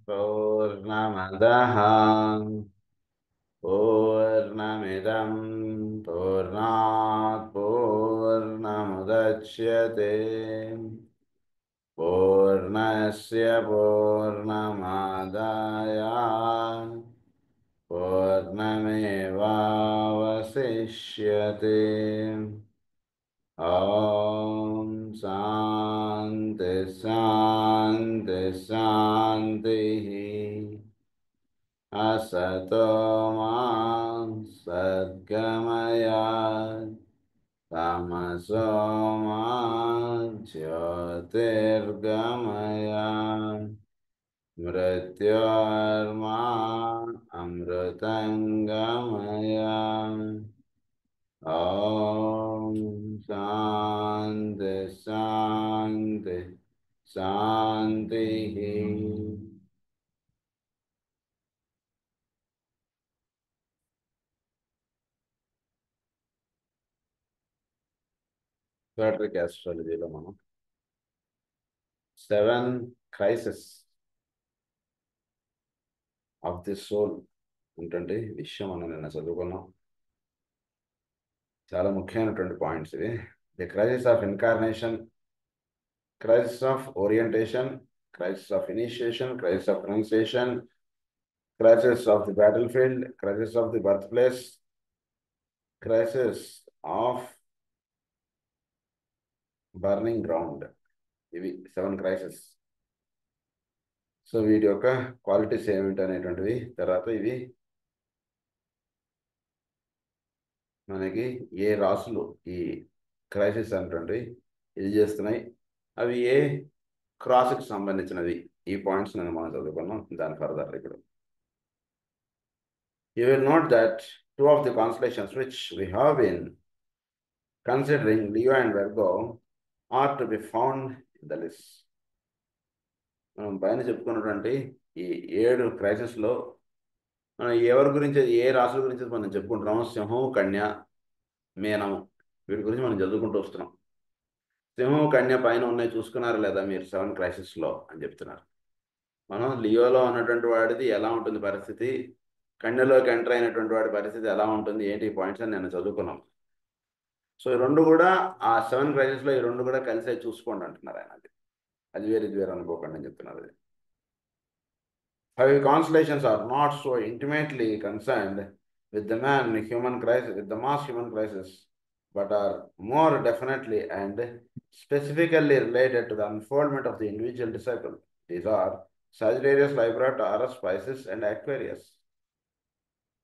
పూర్ణమదః పూర్ణమిదం పూర్ణాత్ పూర్ణముదచ్యతే పూర్ణస్య పూర్ణమాదాయ పూర్ణమేవావశిష్యతే. ఓం శాంతి శాంతి శాంతి. असतो मा सद्गमय तमसो मा ज्योतिर्गमय मृत्योर्मा अमृतंगमय. ओम शांति शांति शांति. Zodiac astrologyలో మనం 7 crises of the soul ఉంటుంది విషయం మనం నిన్న చదువుకున్నాం. చాలా ముఖ్యమైనటువంటి పాయింట్స్ ఇవి. The crisis of incarnation, crisis of orientation, crisis of initiation, crisis of pronunciation, crisis of the battle field, crisis of the birth place, crisis of burning ground. ఇవి 7 crisis. So వీటి యొక్క క్వాలిటీస్ ఏమిటి అనేటువంటివి, తర్వాత ఇవి మనకి ఏ రాసులు ఈ క్రైసిస్ అనేటువంటివి ఇది చేస్తున్నాయి, అవి ఏ క్రాస్కి సంబంధించినవి, ఈ పాయింట్స్ నేను మనం చదువుకున్నాం. దాని ఫర్దర్ ఇప్పుడు you will note that 2 of the constellations which we have been considering, Leo and Virgo, are to be found in the list. మనం పైన చెప్పుకున్నటువంటి ఈ 7 క్రైసిస్లో మనం ఎవరి గురించి, ఏ రాశుల గురించి మనం చెప్పుకుంటున్నాము? సింహం, కన్య, మీనం, వీటి గురించి మనం చదువుకుంటూ వస్తున్నాం. సింహం, కన్య పైన ఉన్నాయి, చూసుకున్నారా లేదా మీరు 7 క్రైసిస్లో అని చెప్తున్నారు. మనం లియోలో ఉన్నటువంటి వాడిది ఎలా ఉంటుంది పరిస్థితి, కన్యలోకి ఎంటర్ అయినటువంటి వాడి పరిస్థితి ఎలా ఉంటుంది, ఏంటి పాయింట్స్ అని నేను చదువుకున్నాం. సో ఈ రెండు కూడా ఆ 7 క్రైసిస్లో ఈ రెండు కూడా కలిసే చూసుకోండి అంటున్నారు ఆయన. అది వేరు ఇది వేరు అనుకోకండి అని చెప్తున్నారు. 5 constellations are not so intimately concerned with the human crisis, with the mass human crisis, but are more definitely and specifically related to the unfoldment of the individual disciple. These are Sagittarius, Libra, Taurus, Pisces and Aquarius.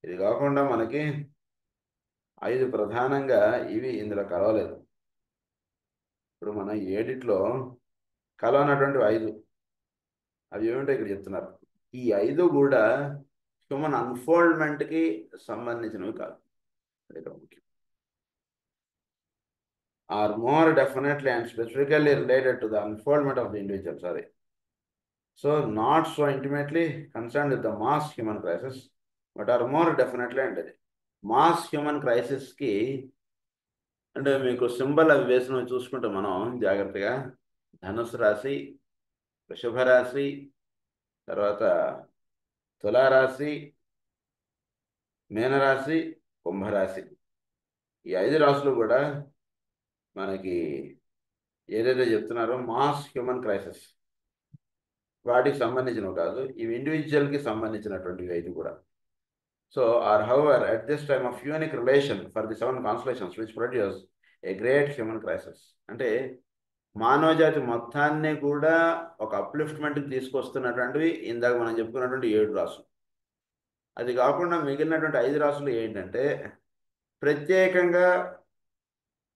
ఇది కాకుండా మనకి 5 ప్రధానంగా ఇవి ఇందులో కలవలేదు. ఇప్పుడు మన ఏడిట్లో కలవనటువంటి 5 అవి ఏమిటో ఇక్కడ చెప్తున్నారు. ఈ 5 కూడా హ్యూమన్ అన్ఫోల్డ్మెంట్కి సంబంధించినవి కాదు. Are more definitely and specifically related to the unfoldment of the individual. Sorry, so not so intimately concern with the mass human crisis, but are more definitely అంటే మాస్ హ్యూమన్ క్రైసిస్కి అంటే మీకు సింబల్ అవి వేసినవి చూసుకుంటే మనం జాగ్రత్తగా ధనుసు రాశి, వృషభ రాశి, తర్వాత తులారాశి, మీనరాశి, కుంభరాశి, ఈ 5 రాశులు కూడా మనకి ఏదైతే చెప్తున్నారో మాస్ హ్యూమన్ క్రైసిస్ వాటికి సంబంధించినవి కాదు, ఇవి ఇండివిజువల్కి సంబంధించినటువంటివి 5 కూడా. So are however at this time of unique relation for the 7 constellations which produce a great human crisis. అంటే మానవ జాతి మొత్తాన్ని కూడా ఒక అప్లిఫ్ట్మెంట్కి తీసుకొస్తున్నటువంటివి ఇందాక మనం చెప్పుకున్నటువంటి 7 రాసులు. అది కాకుండా మిగిలినటువంటి 5 రాసులు ఏంటంటే ప్రత్యేకంగా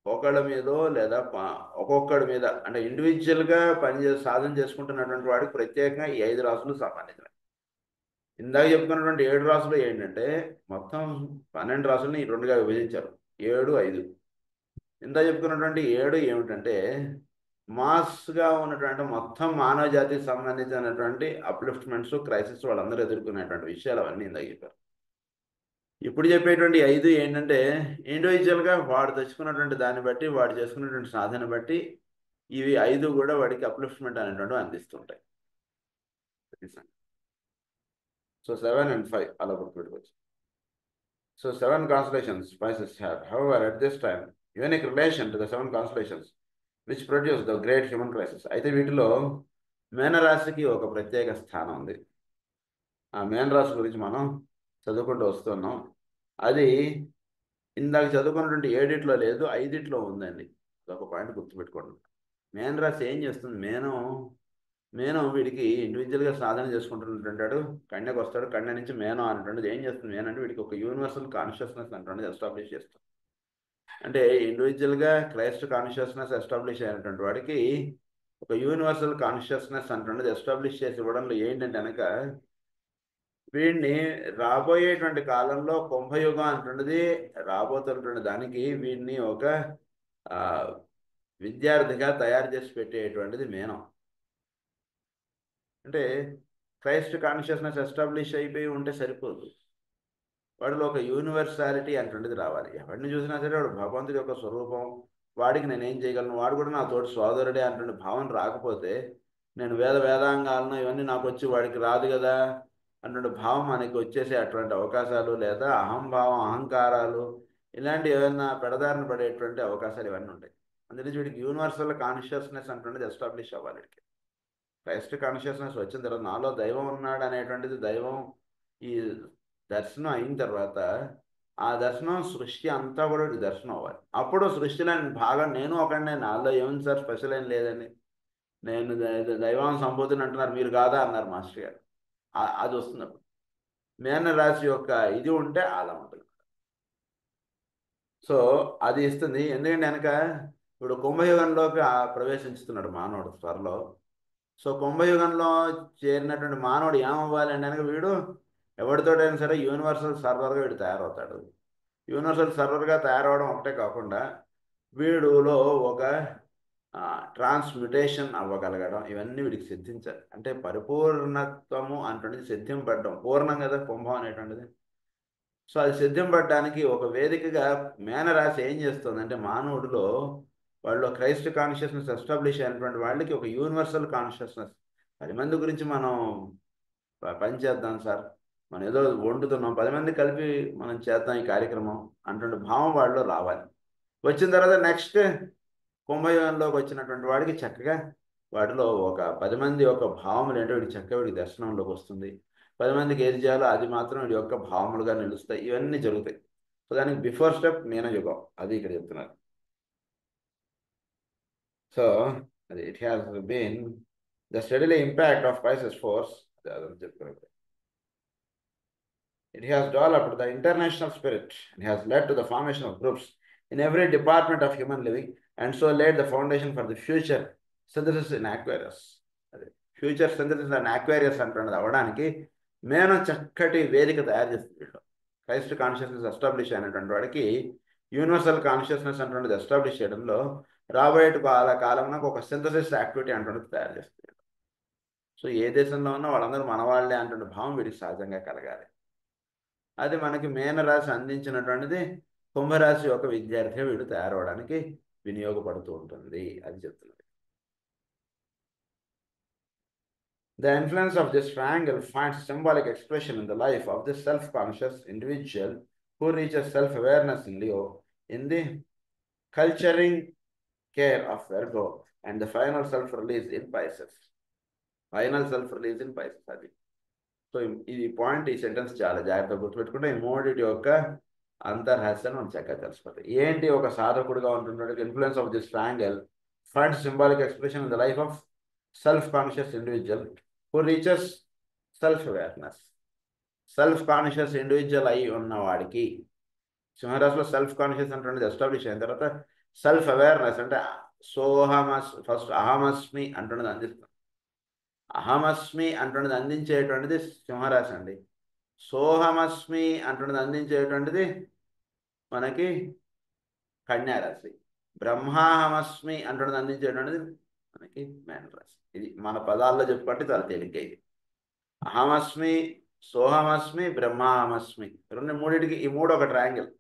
ఒకళ్ళ మీదో లేదా ఒక్కొక్కడి మీద అంటే ఇండివిజువల్గా సాధన చేసుకుంటున్నటువంటి వాడికి ప్రత్యేకంగా ఈ 5 రాసులు సంబంధించినవి. ఇందాక చెప్పుకున్నటువంటి 7 రాసులు ఏంటంటే మొత్తం 12 రాసులని 2గా విభజించారు, 7, 5. ఇందాక చెప్పుకున్నటువంటి 7 ఏమిటంటే మాస్గా ఉన్నటువంటి మొత్తం మానవ జాతికి సంబంధించినటువంటి అప్లిఫ్ట్మెంట్స్, క్రైసిస్ వాళ్ళందరూ ఎదుర్కొనేటువంటి విషయాలు అవన్నీ ఇందాక చెప్పారు. ఇప్పుడు చెప్పేటువంటి 5 ఏంటంటే ఇండివిజువల్గా వాడు తెచ్చుకున్నటువంటి దాన్ని బట్టి, వాడు చేసుకున్నటువంటి సాధన బట్టి ఇవి 5 కూడా వాడికి అప్లిఫ్ట్మెంట్ అనేటువంటి అందిస్తుంటాయి. సో 7 and 5 అలా గుర్తుపెట్టుకోవచ్చు. So 7 constellations Pisces have. However, at this time, unique relation to the 7 constellations which produce the great human crisis. అయితే వీటిలో మేనరాశికి ఒక ప్రత్యేక స్థానం ఉంది. ఆ మేనరాశి గురించి మనం చదువుకుంటూ వస్తున్నాం. అది ఇందాక చదువుకున్నటువంటి 7 లేదు, 5 ఉందండి. ఒక పాయింట్ గుర్తుపెట్టుకోండి. మేనరాశి ఏం చేస్తుంది? మేనం వీడికి ఇండివిజువల్గా సాధన చేసుకుంటుంటాడు, కన్యకు వస్తాడు, కన్య నుంచి మేనం అనేటువంటిది ఏం చేస్తుంది? మేనం అంటే వీడికి ఒక యూనివర్సల్ కాన్షియస్నెస్ అంటుండేది ఎస్టాబ్లిష్ చేస్తుంది. అంటే ఇండివిజువల్గా క్రైస్ట్ కాన్షియస్నెస్ ఎస్టాబ్లిష్ అయినటువంటి వాడికి ఒక యూనివర్సల్ కాన్షియస్నెస్ అంటుండేది ఎస్టాబ్లిష్ చేసి ఇవ్వడంలో ఏంటంటే కనుక వీడిని రాబోయేటువంటి కాలంలో కుంభయుగం అంటున్నది రాబోతున్నటువంటి దానికి వీడిని ఒక విద్యార్థిగా తయారు చేసి పెట్టేటువంటిది మేనం. అంటే క్రైస్ట్ కాన్షియస్నెస్ ఎస్టాబ్లిష్ అయిపోయి ఉంటే సరిపోదు, వాడిలో ఒక యూనివర్సాలిటీ అంటుండేది రావాలి. ఎవరిని చూసినా సరే వాడు భగవంతుడి యొక్క స్వరూపం, వాడికి నేనేం చేయగలను, వాడు కూడా నా తోటి సోదరుడే అంటుండే భావన రాకపోతే, నేను వేదాంగాలను ఇవన్నీ నాకు వచ్చి వాడికి రాదు కదా అన్నటువంటి భావం మనకి వచ్చేసే అటువంటి అవకాశాలు, లేదా అహంభావం, అహంకారాలు ఇలాంటి ఏమైనా పెడదారిన పడేటువంటి అవకాశాలు ఇవన్నీ ఉంటాయి. అందుకని వీడికి యూనివర్సల్ కాన్షియస్నెస్ అంటుండేది ఎస్టాబ్లిష్ అవ్వాలి. వీడికి క్రైస్ట్ కాన్షియస్నెస్ వచ్చిన తర్వాత నాలో దైవం ఉన్నాడు అనేటువంటిది దైవం ఈ దర్శనం అయిన తర్వాత ఆ దర్శనం సృష్టి అంతా కూడా దర్శనం అవ్వాలి. అప్పుడు సృష్టిలో భాగం నేను ఒకడినే, నాలో ఏముంది సార్ స్పెషల్ ఏం లేదండి, నేను దైవం సంబోధన అంటున్నారు, మీరు కాదా అన్నారు మాస్టర్ గారు. అది వస్తుంది అప్పుడు మేనరాశి యొక్క ఇది ఉంటే అలా ఉంటుంది. సో అది ఇస్తుంది. ఎందుకంటే వెనక ఇప్పుడు కుంభయుగంలోకి ప్రవేశించుతున్నాడు మానవుడు త్వరలో. సో కుంభయుగంలో చేరినటువంటి మానవుడు ఏమవ్వాలి అంటే కనుక వీడు ఎవరితోటైనా సరే యూనివర్సల్ సర్వర్గా వీడు తయారవుతాడు. యూనివర్సల్ సర్వర్గా తయారవడం ఒకటే కాకుండా వీడులో ఒక ట్రాన్స్మ్యుటేషన్ అవ్వగలగడం, ఇవన్నీ వీడికి సిద్ధించాలి. అంటే పరిపూర్ణత్వము అనేటువంటిది సిద్ధింపడడం, పూర్ణం కదా కుంభం అనేటువంటిది. సో అది సిద్ధింపడడానికి ఒక వేదికగా మేనరాశి ఏం చేస్తుంది అంటే మానవుడిలో వాళ్ళు క్రైస్ట్ కాన్షియస్నెస్ ఎస్టాబ్లిష్ అయినటువంటి వాళ్ళకి ఒక యూనివర్సల్ కాన్షియస్నెస్, 10 మంది గురించి మనం పని చేద్దాం సార్, మనం ఏదో వండుతున్నాం, 10 మంది కలిపి మనం చేద్దాం ఈ కార్యక్రమం అంటువంటి భావం వాళ్ళలో రావాలి. వచ్చిన తర్వాత నెక్స్ట్ కుంభయోగంలోకి వచ్చినటువంటి వాడికి చక్కగా వాటిలో ఒక 10 మంది యొక్క భావములు ఏంటో వీడికి చక్కగా వీడికి దర్శనంలోకి వస్తుంది. 10 మందికి ఏది చేయాలో అది మాత్రం వీడి యొక్క భావములుగా నిలుస్తాయి. ఇవన్నీ జరుగుతాయి. సో దానికి బిఫోర్ స్టెప్ మీనయుగం, అది ఇక్కడ చెప్తున్నారు. సో అది it has been the steadily impact of Pisces force. It has developed the international spirit and has led to the formation of groups in every department of human living, and so laid the foundation for the future synthesis in Aquarius. Future synthesis and Aquarius అంటున్నది అవ్వడానికి మేనం చక్కటి వేదిక తయారు చేస్తుంది. Christ consciousness establish అయినటువంటి వాడికి universal consciousness అంటున్నది establish చేయడంలో రాబోయే కాలంలో ఒక సింథసిస్ యాక్టివిటీ అంటున్నది తయారు చేస్తుంది. సో ఏ దేశంలో ఉన్నా వాళ్ళందరూ మనవాళ్లే అంటున్న భావం వీడికి సహజంగా కలగాలి. అది మనకి మేనరాశి అందించినటువంటిది కుంభరాశి యొక్క విద్యార్థిగా వీడు తయారవడానికి వినియోగపడుతూ ఉంటుంది. అది చెప్తున్నారు. The influence of this triangle finds symbolic expression in the life of this self-conscious individual who reaches self-awareness in Leo, in the culturing care of Virgo, and the final self-release in Pisces. Final self-release in Pisces. అది so ఈ point, ఈ sentence చాలా జాగ్రత్తగా గుర్తుపెట్టుకుంటే ఈ మూడింటి యొక్క అంతర్రహస్యాన్ని మనం చక్కగా తెలిసిపోతాయి. ఏంటి ఒక సాధకుడుగా ఉంటున్నాడు, influence of this triangle finds symbolic expression in the life of self conscious individual who reaches self awareness. Self conscious individual అయి ఉన్నవాడికి, సింహరాశిలో సెల్ఫ్ కాన్షియస్ అంటే ఎస్టాబ్లిష్ అయిన తర్వాత సెల్ఫ్ అవేర్నెస్ అంటే ఫస్ట్ అహమస్మి అంటున్నది అందిస్తుంది. అహమస్మి అంటున్నది అందించేటువంటిది సింహరాశి అండి. సోహమస్మి అంటున్నది అందించేటువంటిది మనకి కన్యారాశి. బ్రహ్మాహమస్మి అంటున్నది అందించేటువంటిది మనకి మేనరాశి. ఇది మన పదాల్లో చెప్పుకుంటే చాలా తేలిక. ఇది అహమస్మి, సోహమస్మి, బ్రహ్మాహమస్మి, మూడింటికి ఈ మూడు ఒక ట్రయాంగిల్.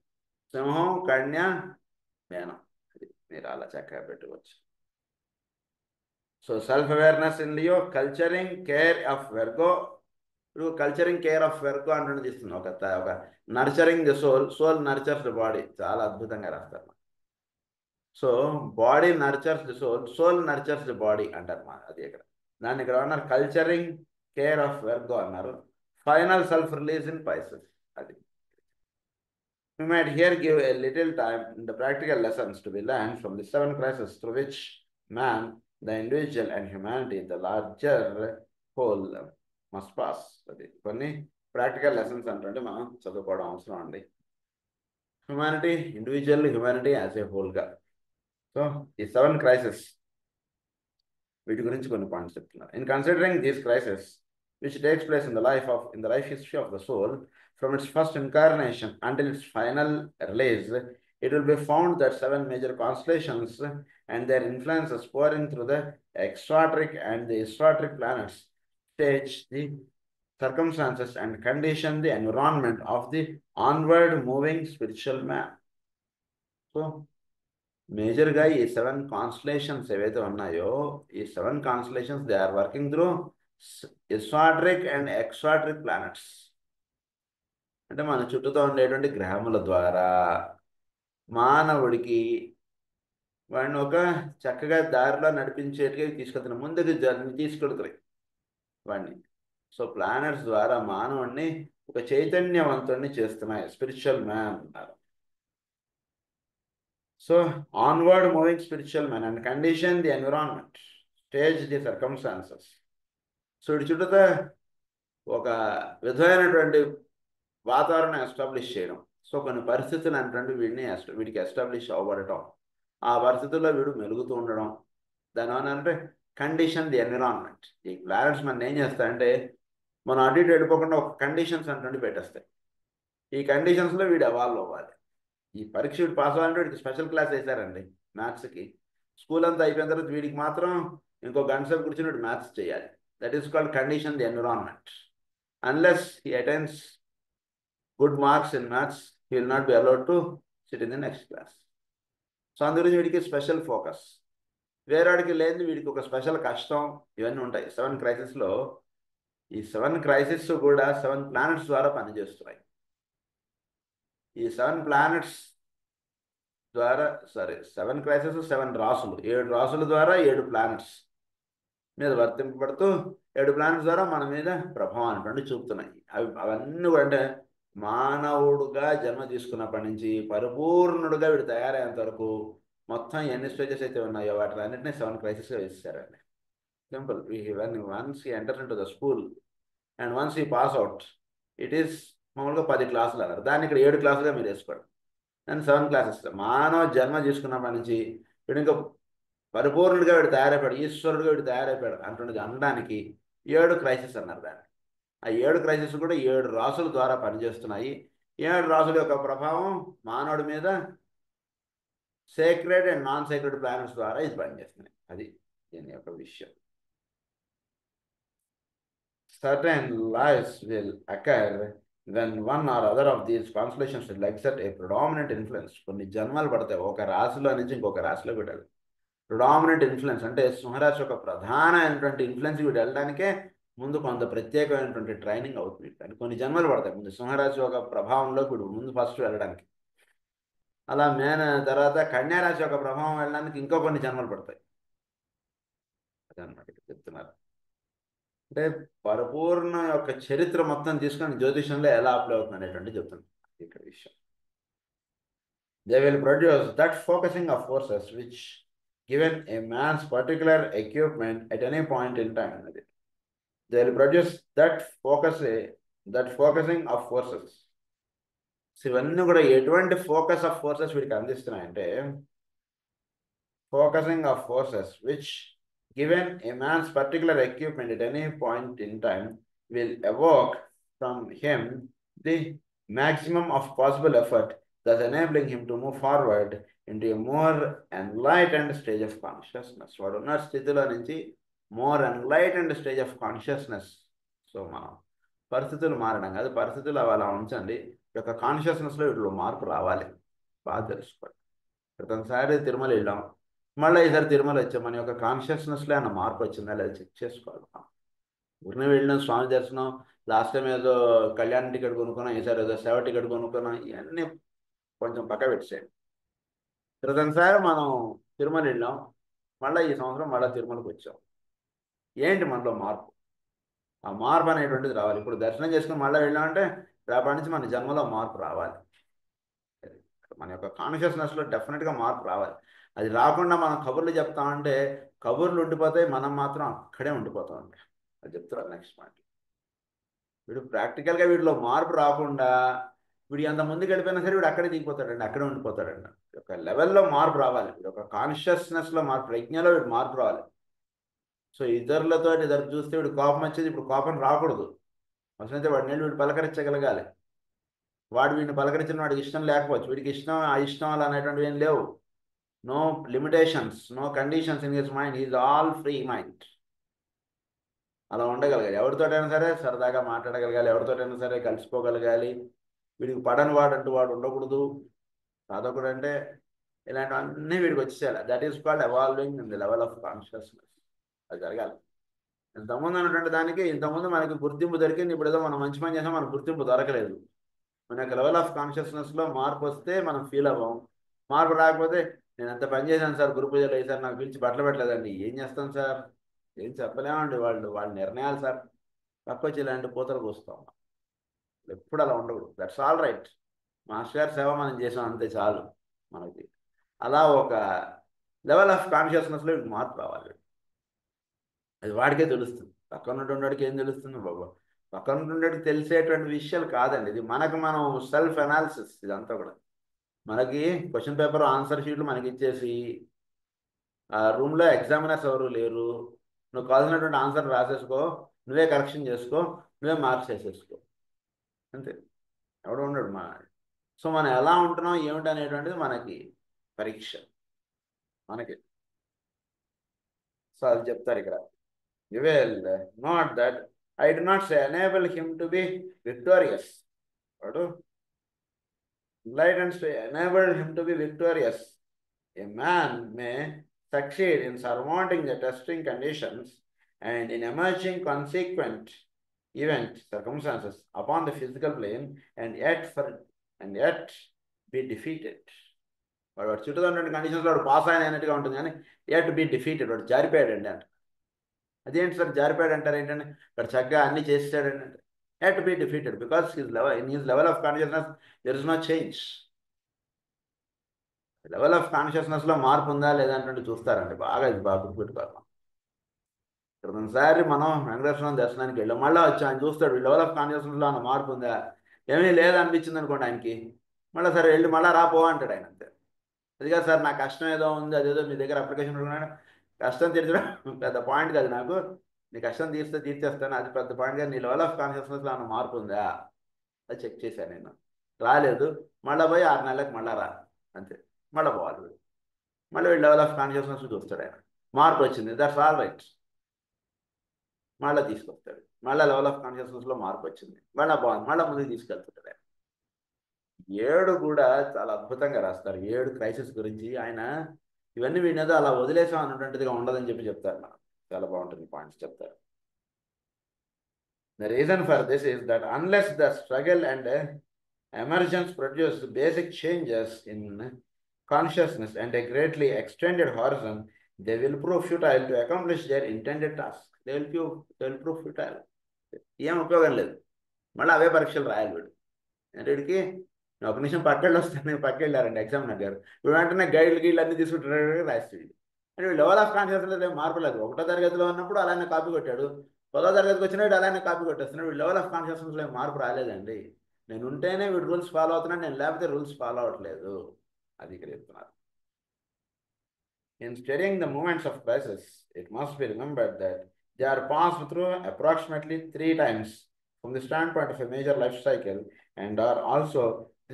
సింహం, కన్య, మేనం. మీరు అలా చక్కగా పెట్టుకోవచ్చు. So self awareness in Leo, culturing care of Virgo. ఇప్పుడు కల్చరింగ్ కేర్ ఆఫ్ వెర్గో అంటున్నది ఇస్తుంది. ఒక nurturing the soul, soul nurtures the body. చాలా అద్భుతంగా రాస్తారు. So body nurtures the soul, soul nurtures the body అంటారు మా అది ఇక్కడ. దాన్ని ఇక్కడ అన్నారు కల్చరింగ్ కేర్ ఆఫ్ వెర్గో అన్నారు. Final self release in Pisces. అది we might here give a little time in the practical lessons to be learned from the 7 crises through which man, the individual and humanity, the larger whole, must pass. అది కొన్ని practical lessons అంటే మనం చదువుకోవడం అవసరం అండి. Humanity, individual humanity as a హోల్గా. So ఈ 7 crisis వీటి గురించి కొన్ని పాయింట్స్ చెప్తున్నారు. In considering these crisis which takes place in the life history of the soul from its first incarnation until its final release, it will be found that 7 major constellations and their influences pouring through the exoteric and the esoteric planets stage the circumstances and condition the environment of the onward moving spiritual man. So మేజర్గా ఈ 7 constellations ఏవైతే ఉన్నాయో, ఈ 7 constellations they are working through esoteric and exoteric planets. అంటే మన చుట్టూతో ఉండేటువంటి గ్రహముల ద్వారా మానవుడికి వాడిని ఒక చక్కగా దారిలో నడిపించేట్టుగా తీసుకెళ్తున్నాయి, ముందుకు తీసుకెళ్తాయి వాడిని. సో ప్లానెట్స్ ద్వారా మానవుడిని ఒక చైతన్యవంతుడిని చేస్తున్నాయి, స్పిరిచువల్ మ్యాన్ అన్నారు. So, onward moving spiritual man and condition the environment, stage the circumstances. So, ఇటు చుట్టూ ఒక విధమైనటువంటి వాతావరణం ఎస్టాబ్లిష్ చేయడం. సో కొన్ని పరిస్థితులు అంటే వీడికి ఎస్టాబ్లిష్ అవ్వబడటం, ఆ పరిస్థితుల్లో వీడు మెలుగుతూ ఉండడం. దానివల్ల అంటే కండిషన్ ది ఎన్విరాన్మెంట్. ఈ ప్లానెట్స్ మనం ఏం చేస్తాయంటే మనం అటు ఇటు వెళ్ళిపోకుండా ఒక కండిషన్స్ అంటే పెట్టేస్తాయి. ఈ కండిషన్స్లో వీడు ఎవాల్వ్ అవ్వాలి. ఈ పరీక్ష వీడు పాస్ అవ్వాలంటే వీడికి స్పెషల్ క్లాస్ వేశారండి మ్యాథ్స్కి. స్కూల్ అంతా అయిపోయిన తర్వాత వీడికి మాత్రం ఇంకో గంట సేపు కూర్చొని వీడు మ్యాథ్స్ చేయాలి. That is called condition the environment. Unless he attends good marks in maths, he will not be allowed to SIT in the next class. So అందుగురించి వీడికి స్పెషల్ ఫోకస్. వేరేవాడికి లేని వీడికి ఒక స్పెషల్ కష్టం, ఇవన్నీ ఉంటాయి 7 క్రైసిస్లో. ఈ 7 క్రైసిస్ కూడా 7 ప్లానెట్స్ ద్వారా పనిచేస్తున్నాయి. ఈ 7 ప్లానెట్స్ ద్వారా 7 క్రైసిస్ 7 రాసులు, 7 రాసుల ద్వారా 7 ప్లానెట్స్ మీద వర్తింపబడుతూ 7 ప్లానెట్స్ ద్వారా మన మీద ప్రభావం అనేటువంటి చూపుతున్నాయి. అవన్నీ కూడా అంటే మానవుడుగా జన్మ తీసుకున్నప్పటి నుంచి పరిపూర్ణుడుగా వీడు తయారయ్యేంత వరకు మొత్తం ఎన్ని స్టేజెస్ అయితే ఉన్నాయో వాటి అన్నింటినీ 7 క్రైసిస్గా వేసేసారండి. Simple. Once he enter in to the school and once he pass out, it is మామూలుగా 10 క్లాసులు అన్నారు, దాన్ని ఇక్కడ 7 క్లాసులుగా మీరు వేసుకోండి. దాన్ని 7 క్లాసెస్. మానవ జన్మ తీసుకున్నప్పటి నుంచి వీడు ఇంకా పరిపూర్ణుడిగా వీడు తయారైపోయాడు, ఈశ్వరుడుగా వీడు తయారైపోయాడు అంటున్నది అనడానికి 7 క్రైసిస్ అన్నారు దాన్ని. ఆ 7 క్రైసిస్ కూడా 7 రాసుల ద్వారా పనిచేస్తున్నాయి. 7 రాసుల యొక్క ప్రభావం మానవుడి మీద sacred and non sacred planets ద్వారా ఇది పనిచేస్తున్నాయి. అది దీని యొక్క విషయం. Certain lives will occur when one or other of these constellations will exert a predominant influence. కొన్ని జన్మలు పడతాయి ఒక రాశిలో నుంచి ఇంకొక రాశిలో పెట్టాలి. ప్రిడామినెంట్ ఇన్ఫ్లుయెన్స్ అంటే సింహరాశి యొక్క ప్రధానమైనటువంటి ఇన్ఫ్లుయెన్స్ వీడు వెళ్ళడానికే ముందు కొంత ప్రత్యేకమైనటువంటి ట్రైనింగ్ అవుతుంది. కానీ కొన్ని జన్మలు పడతాయి ముందు సింహరాశి యొక్క ప్రభావంలో వీడు ముందు ఫస్ట్ వెళ్ళడానికి. అలా తర్వాత కన్యారాశి యొక్క ప్రభావం వెళ్ళడానికి ఇంకో కొన్ని జన్మలు పడతాయి. అదనమాట చెప్తున్నారు. అంటే పరిపూర్ణ యొక్క చరిత్ర మొత్తం తీసుకొని జ్యోతిషంలో ఎలా అప్లై అవుతుంది అనేటువంటి చెప్తుంది ఇక్కడ విషయం. They will produce that focusing of forces which given a man's particular equipment at any point in time అనేది. They will produce that focusing of forces. ఇవన్నీ కూడా ఎటువంటి ఫోకస్ ఆఫ్ ఫోర్సెస్ వీడికి అందిస్తున్నాయంటే focusing of forces which given a man's particular equipment at any point in time will evoke from him the maximum of possible effort, thus enabling him to move forward into a more enlightened stage of consciousness. Vaduna sthitilo nunchi more enlightened stage of consciousness. So మనం పరిస్థితులు మారడం కాదు, పరిస్థితులు అలా ఉంచండి, యొక్క కాన్షియస్నెస్లో వీటిలో మార్పు రావాలి. బాగా తెలుసుకోండి. క్రితంసారి తిరుమల వెళ్ళాం, మళ్ళీ ఈసారి తిరుమల వచ్చాం, మన యొక్క కాన్షియస్నెస్లో ఏమన్నా మార్పు వచ్చిందా లేదా చెక్ చేసుకోవాలి. ఊరిని వెళ్ళిన స్వామి దర్శనం, లాస్ట్ టైం ఏదో కళ్యాణ టికెట్ కొనుక్కున్నాం, ఈసారి ఏదో సేవ టికెట్ కొనుక్కున్నాం, ఇవన్నీ కొంచెం పక్క పెట్టేయండి. క్రితంసారి మనం తిరుమల వెళ్ళాం, మళ్ళీ ఈ సంవత్సరం మళ్ళీ తిరుమలకి వచ్చాం. ఏంటి మనలో మార్పు? ఆ మార్పు అనేటువంటిది రావాలి. ఇప్పుడు దర్శనం చేసుకుని మళ్ళీ వెళ్ళామంటే రేపటి నుంచి మన జన్మలో మార్పు రావాలి. మన యొక్క కాన్షియస్నెస్లో డెఫినెట్గా మార్పు రావాలి. అది రాకుండా మనం కబుర్లు చెప్తామంటే కబుర్లు ఉండిపోతాయి, మనం మాత్రం అక్కడే ఉండిపోతాం అండి. అది చెప్తారు నెక్స్ట్ పాయింట్. వీడు ప్రాక్టికల్గా వీడిలో మార్పు రాకుండా వీడు ఎంత ముందుకు వెళ్ళిపోయినా సరే వీడు అక్కడే దిగిపోతాడండి, అక్కడే ఉండిపోతాడండి. ఒక లెవెల్లో మార్పు రావాలి, వీడు ఒక కాన్షియస్నెస్లో మార్పు, ప్రజ్ఞలో వీడు మార్పు రావాలి. సో ఇతరులతో ఇద్దరు చూస్తే వీడు కోపం వచ్చేది, ఇప్పుడు కోపం రాకూడదు. అసలైతే వాడి నీళ్ళు వీడు పలకరించగలగాలి. వాడు వీడిని పలకరించిన వాడికి ఇష్టం లేకపోవచ్చు, వీడికి ఇష్టం ఆ ఇష్టం అనేటువంటివి ఏం లేవు. No limitations, no conditions in his mind, is all free mind. అలా ఉండగలగాలి. ఎవరితోటైనా సరే సరదాగా మాట్లాడగలగాలి, ఎవరితోటైనా సరే కలిసిపోగలగాలి. వీడికి పడని వాడు అంటూ వాడు ఉండకూడదు. సాధకుడు అంటే ఇలాంటివన్నీ వీడికి వచ్చేయాలి. That is called evolving in the level of consciousness. అది జరగాలి. ఇంతకుముందు అన్నటువంటి దానికి ఇంతకుముందు మనకి గుర్తింపు దొరికింది, ఇప్పుడు ఏదో మనం మంచి పని చేసాం, మనకు గుర్తింపు దొరకలేదు. మన యొక్క లెవెల్ ఆఫ్ కాన్షియస్నెస్లో మార్పు వస్తే మనం ఫీల్ అవ్వం. మార్పు రాకపోతే నేను అంత పని చేశాను సార్, గురు పూజలు అయ్యి నాకు పిలిచి బట్టలు పెట్టలేదండి, ఏం చేస్తాం సార్, ఏం చెప్పలేమండి, వాళ్ళ నిర్ణయాలు సార్, తక్కువ ఇలాంటి పూతలు కూస్తాం. ఎప్పుడు అలా ఉండకూడదు. That's all right. మాస్టర్ గారి సేవ మనం చేసాం, అంతే చాలు మనకి. అలా ఒక లెవెల్ ఆఫ్ కాన్షియస్నెస్లో మార్పు రావాలి. అది వాడికే తెలుస్తుంది. పక్కన ఉన్నవాడికి ఏం తెలుస్తుంది బాబా? పక్కన ఉన్నవాడికి తెలిసేటువంటి విషయాలు కాదండి, ఇది మనకు మనం సెల్ఫ్ అనాలిసిస్. ఇదంతా కూడా మనకి క్వశ్చన్ పేపర్ ఆన్సర్ షీట్లు మనకి ఇచ్చేసి ఆ రూమ్లో ఎగ్జామినర్స్ ఎవరు లేరు, నువ్వు కావాల్సినటువంటి ఆన్సర్ రాసేసుకో, నువ్వే కరెక్షన్ చేసుకో, నువ్వే మార్క్స్ వేసేసుకో, అంతే. ఎవడు ఉండడు మా. సో మనం ఎలా ఉంటున్నాం ఏమిటి అనేటువంటిది మనకి పరీక్ష మనకి. సో అది చెప్తారు ఇక్కడ. You will note that I do not say enable him to be victorious. What do? Enlightened to enable him to be victorious. A man may succeed in surmounting the testing conditions and in emerging consequent event circumstances upon the physical plane and yet be defeated. వాడు చుట్టూ ఉన్నటువంటి కండిషన్స్లో వాడు pass అయినట్టుగా ఉంటుంది, కానీ yet be defeated, వాడు జారిపోయాడండి అంట. అదేంటి సార్ జారిపోయాడు అంటారు ఏంటంటే, ఇక్కడ చక్కగా అన్ని చేసాడంటే had to be defeated because in his level of consciousness there is no change. Level of కాన్షియస్నెస్లో మార్పు ఉందా లేదంటే చూస్తారండి, బాగా ఇది బాగా గుర్తుపెట్టుకోవాలి. క్రితంసారి మనం వెంకటేశ్వరం దర్శనానికి వెళ్ళాం, మళ్ళీ వచ్చి ఆయన చూస్తాడు లెవెల్ ఆఫ్ కాన్షియస్నెస్లో అన్న మార్పు ఉందా, ఏమీ లేదనిపించింది అనుకోండి ఆయనకి, మళ్ళీ సరే వెళ్ళి మళ్ళీ రాపో అంటాడు ఆయన, అంతే. అది కాదు సార్ నా కష్టం ఏదో ఉంది, అదేదో మీ దగ్గర అప్లికేషన్ పెట్టుకున్నాడు, కష్టం తీర్చడం పెద్ద పాయింట్ కాదు నాకు, నీ కష్టం తీర్చేస్తాను, అది పెద్ద పాయింట్ కాదు. నీ లెవెల్ ఆఫ్ కాన్షియస్నెస్లో ఏమైనా మార్పు ఉందా, అది చెక్ చేశాను నేను, రాలేదు, మళ్ళీ పోయి 6 నెలలకు మళ్ళీ రా, అంతే. మళ్ళీ పోవాలి వీడు, మళ్ళీ వీడు లెవెల్ ఆఫ్ కాన్షియస్నెస్ చూస్తాడు, ఆయన మార్పు వచ్చింది, దట్స్ ఆల్ రైట్, మళ్ళీ తీసుకొస్తాడు. మళ్ళీ లెవెల్ ఆఫ్ కాన్షియస్నెస్లో మార్పు వచ్చింది, మళ్ళీ బాగుంది, మళ్ళీ ముందుకు తీసుకెళ్తుంటాడు ఆయన. 7 కూడా చాలా అద్భుతంగా రాస్తారు, 7 క్రైసిస్ గురించి. ఆయన ఇవన్నీ వీడినేదో అలా వదిలేసాం అన్నటువంటిదిగా ఉండదని చెప్తారు. మనం చాలా బాగుంటుంది పాయింట్స్ చెప్తారు. The reason for this is that unless the struggle and emergence produce basic changes in consciousness and a greatly extended horizon, they will prove futile to accomplish their intended task. They will prove futile. ఏం ఉపయోగం లేదు, మళ్ళీ అవే పరీక్షలు రాయాలి వీడు. అంటే వీడికి ఒక నిమిషం పక్కళ్ళు వస్తాను, పక్కకెళ్ళారండి ఎగ్జామ్ గారు, వీడు వెంటనే గైడ్లు అన్ని తీసుకుంటారు, రాస్తాడు. అంటే వీడు లెవెల్ ఆఫ్ కాన్షియస్నెస్ ఏం మార్పు లేదు. 1వ తరగతిలో ఉన్నప్పుడు అలానే కాపీ కొట్టాడు, 10వ తరగతికి వచ్చినాడు అలానే కాపీ కొట్టేస్తున్నాడు. వీడు లెవెల్ ఆఫ్ కాన్షియస్నెస్లో ఏం మార్పు రాలేదండి. నేను ఉంటేనే వీడు రూల్స్ ఫాలో అవుతున్నాడు, నేను లేకపోతే రూల్స్ ఫాలో అవ్వట్లేదు, అది ఇక్కడ చెప్తున్నారు. In studying the movements of crisis, it must be remembered that they are passed through approximately 3 times from the standpoint of a major life cycle and are also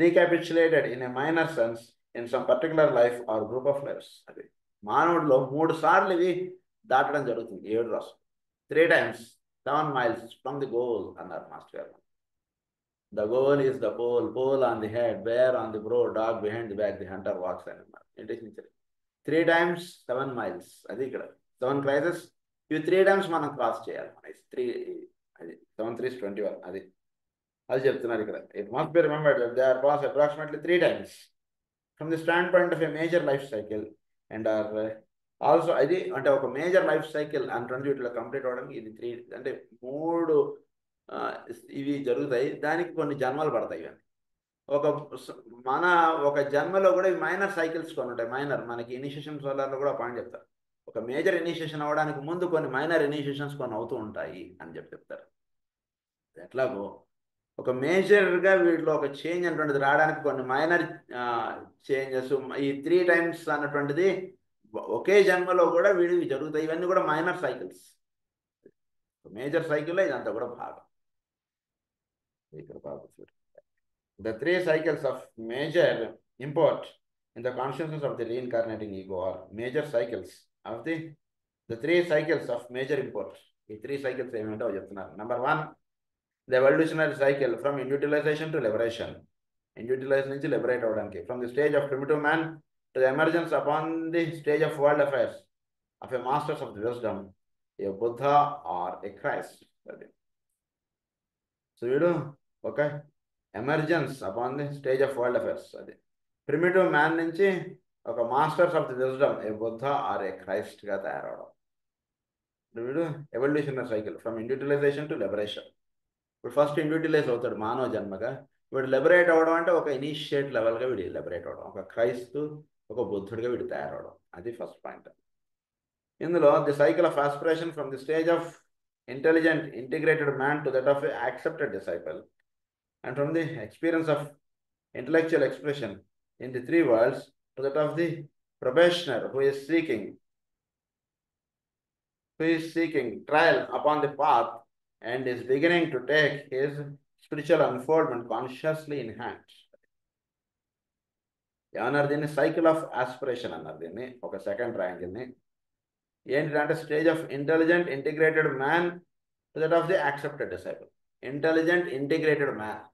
recapitulated in a minor sense in some particular life or group of lives. అది మానవుడిలో 3 సార్లు ఇవి దాటడం జరుగుతుంది. 7 రాసు 3 times 7 miles from the goal అన్నారు master గారు. The goal is the pole on the head, bear on the brow, dog behind the back, the hunter walks అన్నారు. ఏంటి 3 times 7 miles. అది ఇక్కడ 7 crises. ఇవి 3 times మనం క్రాస్ చేయాలి. 3 అది 7 3 21 అది చెప్తున్నారు ఇక్కడ. It must be remembered that they are crossed approximately 3 times from the standpoint of a major life cycle and are also అది అంటే ఒక మేజర్ లైఫ్ సైకిల్ అంటే ఇట్లా కంప్లీట్ అవ్వడానికి ఇది 3 అంటే 3 ఇవి జరుగుతాయి. దానికి కొన్ని జన్మలు పడతాయి. ఇవన్నీ ఒక జన్మలో కూడా ఇవి మైనర్ సైకిల్స్ కొన్ని ఉంటాయి. మైనర్ మనకి ఇనిషియేషన్ సోలార్లో కూడా పాయింట్ చెప్తారు. ఒక మేజర్ ఇనిషియేషన్ అవ్వడానికి ముందు కొన్ని మైనర్ ఇనిషియేషన్స్ కొన్ని అవుతూ ఉంటాయి అని చెప్తారు. ఎట్లాగో ఒక మేజర్గా వీటిలో ఒక చేంజ్ అనేటువంటిది రావడానికి కొన్ని మైనర్ చేంజెస్ ఈ 3 times అన్నటువంటిది ఒకే జన్మలో కూడా వీడివి జరుగుతాయి. ఇవన్నీ కూడా మైనర్ సైకిల్స్. మేజర్ సైకిల్లో ఇదంతా కూడా భాగం. ఇక్కడ భాగం చూడు. The 3 cycles of major import in the consciousness of the reincarnating ego are major cycles of the 3 cycles of major import. ఈ 3 cycles ఏమిటో చెప్తున్నారు. Number 1, the evolutionary cycle from individualization to liberation. Individualization నుంచి liberate అవడానికి. From the stage of primitive man to the emergence upon the stage of world affairs of a masters of the wisdom, a Buddha or a Christ. So వీడు okay. Emergence upon the stage of world affairs. అది primitive man నుంచి ఒక masters of the wisdom a Buddha or a క్రైస్ట్గా తయారవడం. వీడు evolutionary cycle from individualisation to liberation. ఇప్పుడు first individualise అవుతాడు మానవ జన్మగా. వీడు లిబరేట్ అవ్వడం అంటే ఒక ఇనిషియేట్ లెవెల్గా వీడు లిబరేట్ అవ్వడం, ఒక క్రైస్తు ఒక బుద్ధుడిగా వీడు తయారవడం. అది ఫస్ట్ పాయింట్. ఇందులో the cycle of aspiration from the stage of intelligent integrated man to that of A accepted disciple. And from the experience of intellectual expression in the 3 worlds to that of the probationer who is seeking trial upon the path and is beginning to take his spiritual unfoldment consciously in hand. ఏమన్నారు దీన్ని? Cycle of aspiration అన్నారు దీన్ని. ఒక second ట్రయాంగిల్ని ఏంటంటే stage of intelligent integrated man to that of the accepted disciple. Intelligent integrated man.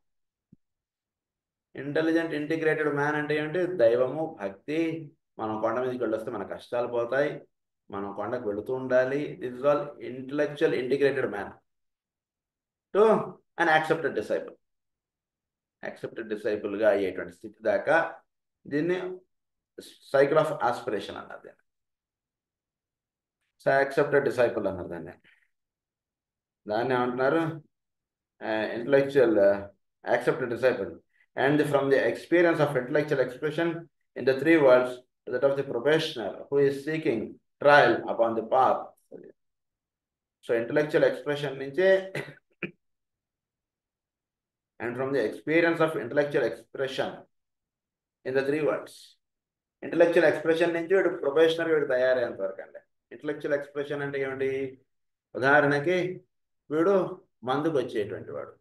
Intelligent integrated man అంటే ఏంటి? దైవము, భక్తి. మనం కొండ మీదకి వెళ్ళొస్తే మన కష్టాలు పోతాయి, మనం కొండకు వెళుతూ ఉండాలి. This is all intellectual integrated man to an accepted disciple. Accepted డిసైపుల్గా అయ్యేటువంటి స్థితి దాకా దీన్ని సైకిల్ ఆఫ్ ఆస్పిరేషన్ అన్నారు. దీన్ని యాక్సెప్టెడ్ డిసైపుల్ అన్నారు. దాన్ని ఏమంటున్నారు? Intellectual accepted disciple. And from the experience of intellectual expression in the 3 worlds to that of the probationer who is seeking trial upon the path. So intellectual expression nunche and from the experience of intellectual expression in the 3 worlds. Intellectual expression nunche veedu probationer veedu tayarayant varakande. Intellectual expression ante ementi? ఉదాహరణకి వీడు మందుకు వచ్చేటువంటి వాడు.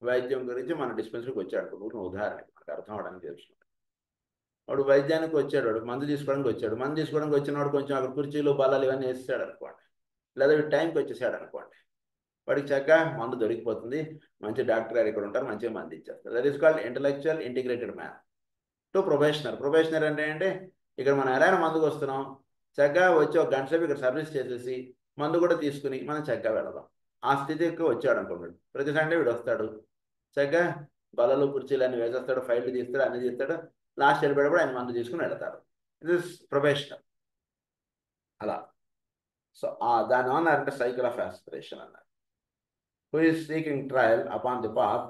వైద్యం గురించి మన డిస్పెన్సరీకి వచ్చాడు. ఉదాహరణకి మనకు అర్థం అవడానికి తెలుస్తుంది. వాడు వైద్యానికి వచ్చాడు, వాడు మందు తీసుకోవడానికి వచ్చాడు. మందు తీసుకోవడానికి వచ్చినవాడు కొంచెం అక్కడ కుర్చీలు బలాలు ఇవన్నీ వేసాడు అనుకోండి, లేదా వీడు టైంకి వచ్చేసాడు అనుకోండి, వాడికి చక్కగా మందు దొరికిపోతుంది. మంచి డాక్టర్ గారు ఇక్కడ ఉంటారు, మంచిగా మందు ఇచ్చేస్తారు. That is called intellectual integrated man to probationer. Probationer అంటే ఇక్కడ మనం ఎలా మందుకు వస్తున్నాం, చక్కగా వచ్చి ఒక గంట సేపు ఇక్కడ సర్వీస్ చేసేసి మందు కూడా తీసుకుని మనం చక్కగా వెళదాం. ఆ స్థితికి వచ్చాడు అనుకోండి. ప్రతి సండే వీడు వస్తాడు, చక్కగా బలలు కుర్చీలు అన్ని వేసేస్తాడు, ఫైళ్ళు తీస్తాడు, అన్ని తీస్తాడు. లాస్ట్ వెళ్ళిపోయేటప్పుడు ఆయన మందు తీసుకుని వెళతాడు. It is probationer. అలా. సో దాని అన్నారంటే సైకిల్ ఆఫ్ ఆస్పిరేషన్ అన్నారు. Who is seeking trial upon the path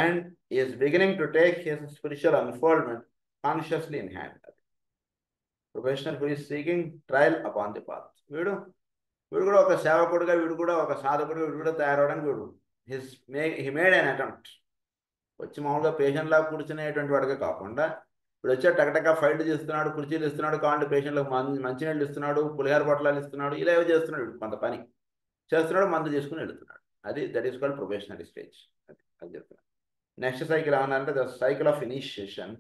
and is beginning to take his spiritual unfoldment consciously in hand. Probationer who is seeking trial upon the path. వీడు కూడా ఒక సేవకుడుగా, వీడు కూడా ఒక సాధకుడుగా, వీడు కూడా తయారవడానికి వీడు హీ మేడ్ అన్ అటెంప్ట్. వచ్చి మామూలుగా పేషెంట్లా కూర్చునేటువంటి వాడిగా కాకుండా ఇప్పుడు వచ్చే టకటకా ఫైట్ చేస్తున్నాడు, కుర్చీలు ఇస్తున్నాడు, కావాలంటే పేషెంట్లకు మంచినీళ్ళు ఇస్తున్నాడు, పులిహార పొట్లాలు ఇస్తున్నాడు, ఇలా ఏవో చేస్తున్నాడు. కొంత పని చేస్తున్నాడు, మందు చేసుకుని వెళుతున్నాడు. అది that is called probationary stage. అది చెప్తున్నాడు. నెక్స్ట్ సైకిల్ ఏమన్నారంటే the cycle of initiation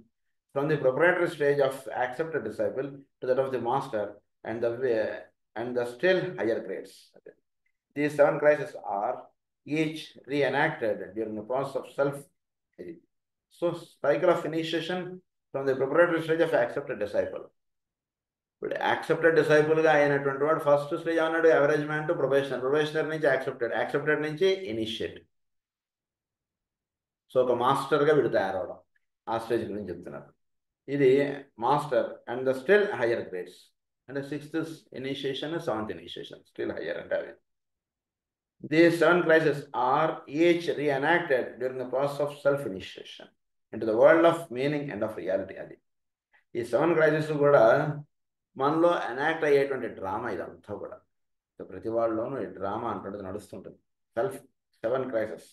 from the proprietary stage of accepted disciple to that of the master and the still higher grades. These 7 crises are each reenacted during the process of self. So cycle of initiation from the preparatory stage of accepted disciple. ఇప్పుడు accepted డిసైపుల్గా అయినటువంటి వాడు first stage అన్నాడు average man to probationer, probationer నుంచి accepted, accepted నుంచి initiate. So ఒక మాస్టర్గా వీడు తయారవడం, ఆ స్టేజ్ గురించి చెప్తున్నారు. ఇది master and the still higher grades అంటే 6th initiation 7th initiation still higher అంటే అవి. These 7 crises are each reenacted during the process of self-initiation into the world of meaning and of reality. అది ఈ 7 crises కూడా మనలో enact అయ్యేటువంటి drama ఇదంతా కూడా. ప్రతి వాళ్ళలోనూ ఈ డ్రామా అంటున్నది నడుస్తుంటుంది. 7 crises